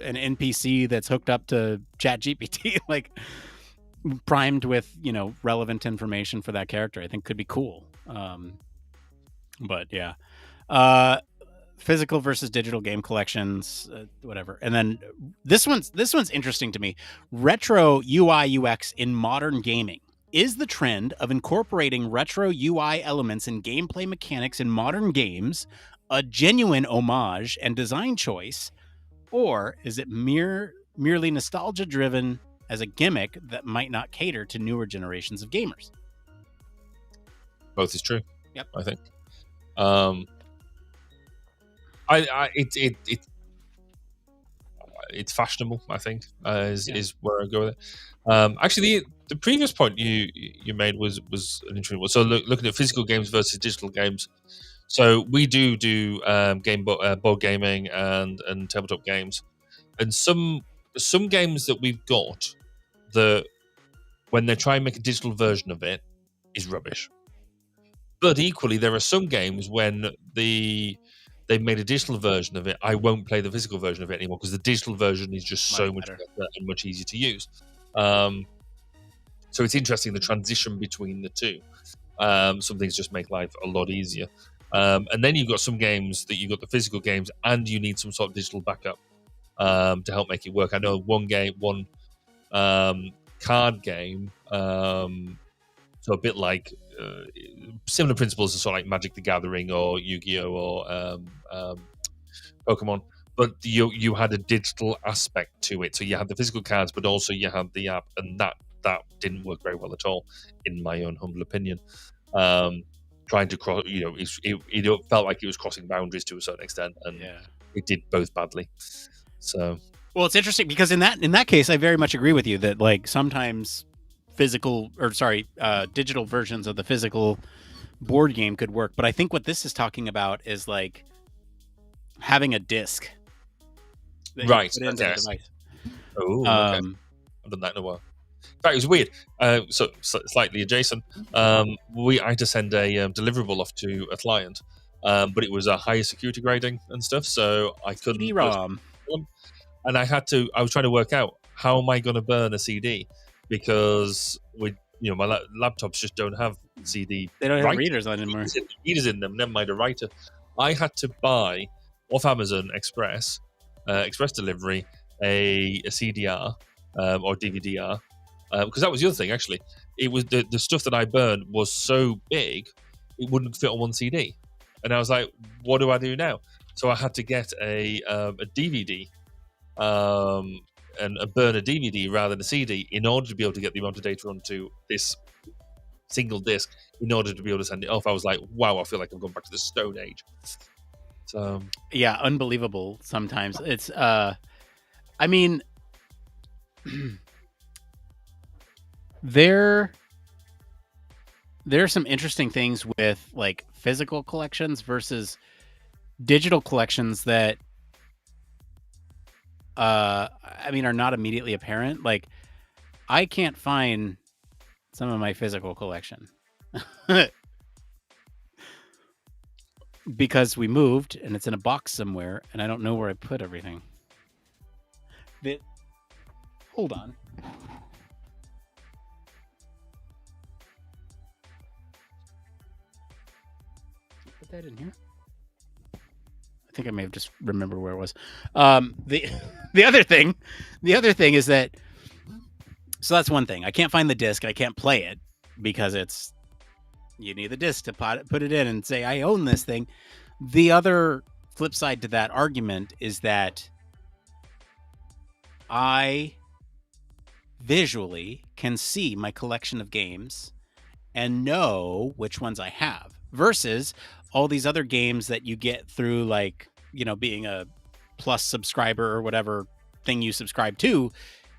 NPC that's hooked up to ChatGPT, like primed with relevant information for that character, I think could be cool. But yeah, physical versus digital game collections, whatever. And then this one's interesting to me. Retro UI UX in modern gaming. Is the trend of incorporating retro UI elements and gameplay mechanics in modern games a genuine homage and design choice, or is it merely nostalgia driven as a gimmick that might not cater to newer generations of gamers? Both is true. Yep. I think. It's fashionable, I think, is where I go with it. Actually, the previous point you made was an interesting one. So looking at physical games versus digital games. So we do board gaming and tabletop games, and some games that we've got that when they try and make a digital version of it is rubbish. But equally, there are some games when they've made a digital version of it, I won't play the physical version of it anymore because the digital version is just so much better and much easier to use. So it's interesting the transition between the two. Some things just make life a lot easier. And then you've got some games that you've got the physical games and you need some sort of digital backup to help make it work. I know one card game, so a bit like similar principles to sort of like Magic the Gathering or Yu-Gi-Oh! Or Pokemon, but you had a digital aspect to it. So you had the physical cards, but also you had the app, and that didn't work very well at all, in my own humble opinion. Trying to cross, it felt like it was crossing boundaries to a certain extent, and it did both badly. So, well, it's interesting because in that case, I very much agree with you that like sometimes digital versions of the physical board game could work, but I think what this is talking about is like having a disc, right? Put into the device. Oh, okay. I've done that in a while. In fact, it was weird. So slightly adjacent. I had to send a deliverable off to a client, but it was a higher security grading and stuff, so I couldn't. CD-ROM. And I was trying to work out how am I going to burn a CD because my laptops just don't have CD. They don't have readers on anymore. Readers in them. Never mind a writer. I had to buy off Amazon Express delivery a CDR or DVD-R. Because that was the other thing, actually. It was the stuff that I burned was so big, it wouldn't fit on one CD. And I was like, what do I do now? So I had to get a DVD and burn a DVD rather than a CD in order to be able to get the amount of data onto this single disc in order to be able to send it off. I was like, wow, I feel like I'm going back to the Stone Age. So yeah, unbelievable. Sometimes it's I mean, there are some interesting things with like physical collections versus digital collections that I mean are not immediately apparent. Like I can't find some of my physical collection because we moved and it's in a box somewhere and I don't know where I put everything. Hold on. Put that in here. I think I may have just remembered where it was. The other thing is that, so that's one thing. I can't find the disc. I can't play it because you need the disc to put it in and say I own this thing. The other flip side to that argument is that I visually can see my collection of games and know which ones I have versus all these other games that you get through, like, you know, being a Plus subscriber or whatever thing you subscribe to.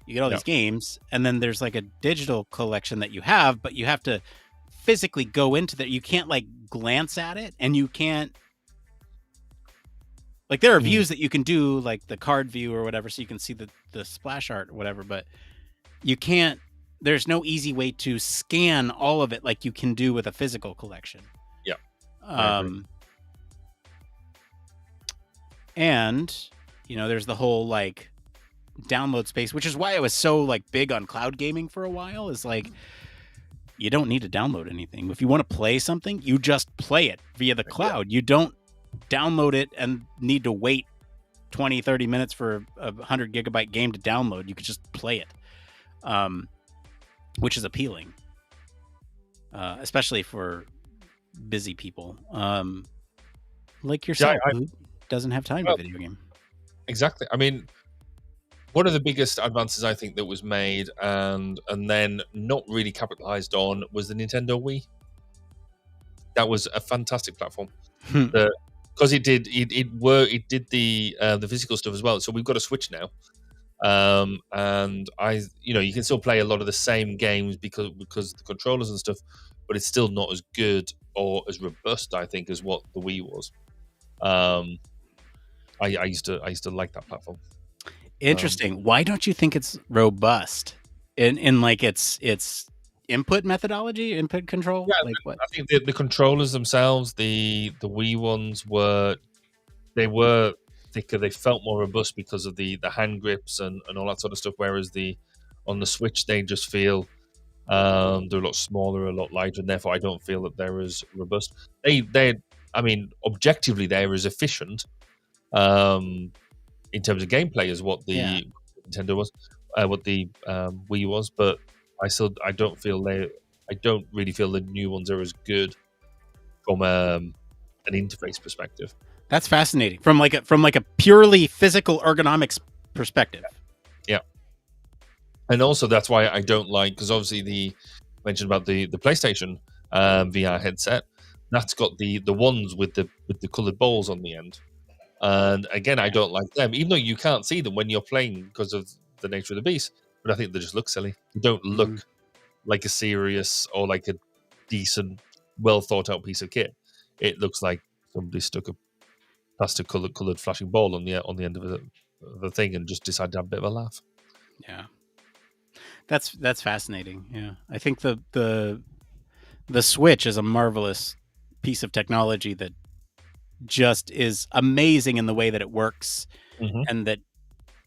You get all these games, and then there's like a digital collection that you have, but you have to physically go into that. You can't like glance at it, and you can't, like, there are views that you can do, like the card view or whatever, so you can see the splash art or whatever, but you can't, there's no easy way to scan all of it like you can do with a physical collection. And you know, there's the whole like download space, which is why I was so like big on cloud gaming for a while, is like you don't need to download anything. If you want to play something, you just play it via the cloud. You don't download it and need to wait 20-30 minutes for a 100 gigabyte game to download. You could just play it, which is appealing, especially for busy people like yourself, who doesn't have time to video game. Exactly. I mean, one of the biggest advances I think that was made and then not really capitalized on was the Nintendo Wii. That was a fantastic platform because it did the physical stuff as well. So we've got a Switch now, and you can still play a lot of the same games because the controllers and stuff, but it's still not as good or as robust, I think, as what the Wii was. I used to like that platform. Interesting. Why don't you think it's robust in like its input methodology, input control? Yeah, like what? I think the controllers themselves, the Wii ones were thicker. They felt more robust because of the hand grips and all that sort of stuff. Whereas on the Switch, they just feel they're a lot smaller, a lot lighter, and therefore I don't feel that they're as robust. I mean, objectively, they're as efficient in terms of gameplay as what the Nintendo was, what the Wii was, but I don't really feel the new ones are as good from an interface perspective. That's fascinating from like a purely physical ergonomics perspective. Yeah, and also that's why I don't like, because obviously mentioned about the PlayStation VR headset. That's got the ones with the coloured balls on the end. And again, I don't like them, even though you can't see them when you're playing because of the nature of the beast. But I think they just look silly. They don't look like a serious or like a decent, well thought out piece of kit. It looks like somebody stuck a plastic coloured flashing ball on the end of the thing and just decided to have a bit of a laugh. Yeah, that's fascinating. Yeah, I think the Switch is a marvelous piece of technology that just is amazing in the way that it works, and that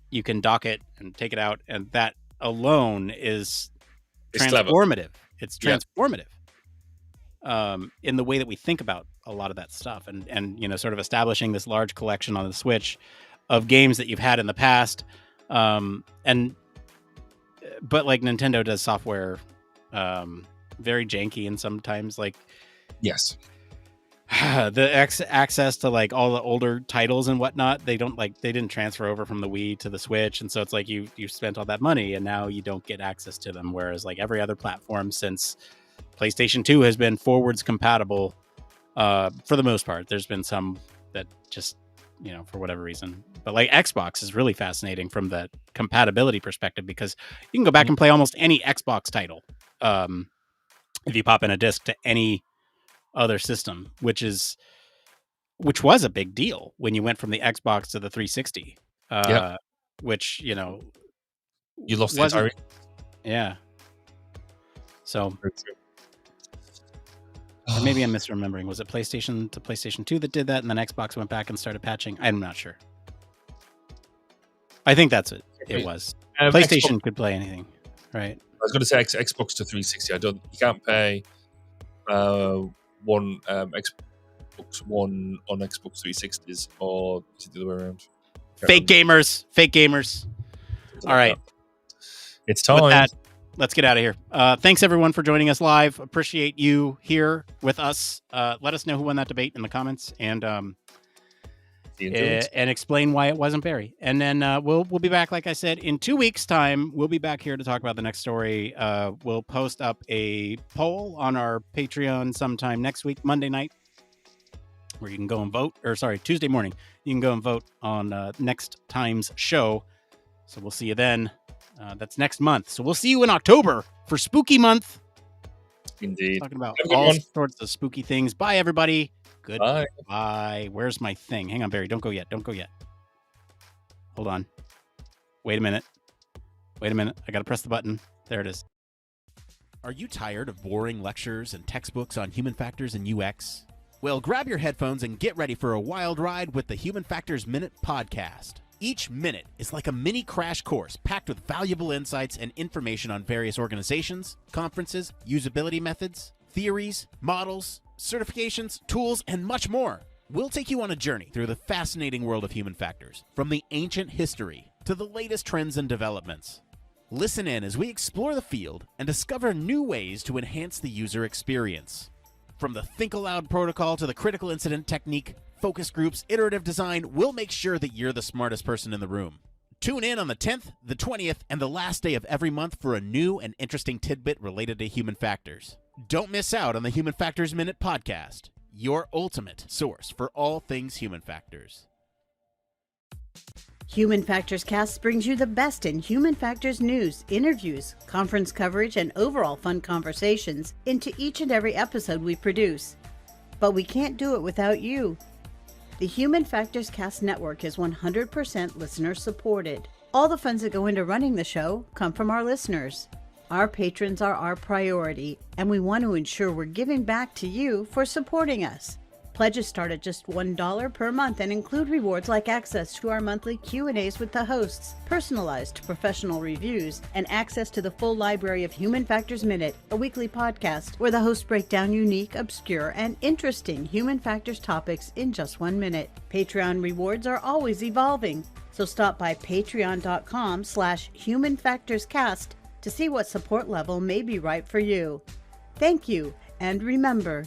you can dock it and take it out, and that alone is transformative. It's transformative in the way that we think about a lot of that stuff, and you know, sort of establishing this large collection on the Switch of games that you've had in the past, but like Nintendo does software very janky and sometimes like the access to like all the older titles and whatnot, they didn't transfer over from the Wii to the Switch, and so it's like you spent all that money and now you don't get access to them. Whereas like every other platform since PlayStation 2 has been forwards compatible for the most part. There's been some that just, for whatever reason, but like Xbox is really fascinating from the compatibility perspective, because you can go back and play almost any Xbox title if you pop in a disc to any other system, which was a big deal when you went from the Xbox to the 360. Which you lost the entire. Yeah. So or maybe I'm misremembering. Was it PlayStation to PlayStation 2 that did that, and then Xbox went back and started patching? I'm not sure. I think that's it. It was. PlayStation Xbox could play anything, right? I was going to say Xbox to 360. You can't pay one Xbox One on Xbox 360s, or is it the other way around? Fake gamers. All right. It's time. With that, let's get out of here. Thanks everyone for joining us live. Appreciate you here with us. Let us know who won that debate in the comments, and explain why it wasn't Barry. And then we'll be back, like I said, in 2 weeks' time. We'll be back here to talk about the next story. We'll post up a poll on our Patreon sometime next week, Monday night, where you can go and vote. Or sorry, Tuesday morning. You can go and vote on next time's show. So we'll see you then. That's next month. So we'll see you in October for Spooky Month. Indeed. Talking about all sorts of spooky things. Bye, everybody. Goodbye. Bye. Where's my thing? Hang on, Barry. Don't go yet. Hold on. Wait a minute. I got to press the button. There it is. Are you tired of boring lectures and textbooks on human factors and UX? Well, grab your headphones and get ready for a wild ride with the Human Factors Minute podcast. Each minute is like a mini crash course packed with valuable insights and information on various organizations, conferences, usability methods, theories, models, certifications, tools, and much more. We'll take you on a journey through the fascinating world of human factors, from the ancient history to the latest trends and developments. Listen in as we explore the field and discover new ways to enhance the user experience. From the Think Aloud protocol to the critical incident technique, focus groups, iterative design, we'll make sure that you're the smartest person in the room. Tune in on the 10th, the 20th, and the last day of every month for a new and interesting tidbit related to human factors. Don't miss out on the Human Factors Minute podcast, your ultimate source for all things human factors. Human Factors Cast brings you the best in human factors news, interviews, conference coverage, and overall fun conversations into each and every episode we produce. But we can't do it without you. The Human Factors Cast network is 100% listener supported. All the funds that go into running the show come from our listeners. Our patrons are our priority, and we want to ensure we're giving back to you for supporting us. Pledges start at just $1 per month and include rewards like access to our monthly Q&As with the hosts, personalized professional reviews, and access to the full library of Human Factors Minute, a weekly podcast where the hosts break down unique, obscure, and interesting human factors topics in just 1 minute. Patreon rewards are always evolving, so stop by patreon.com/humanfactorscast to see what support level may be right for you. Thank you, and remember,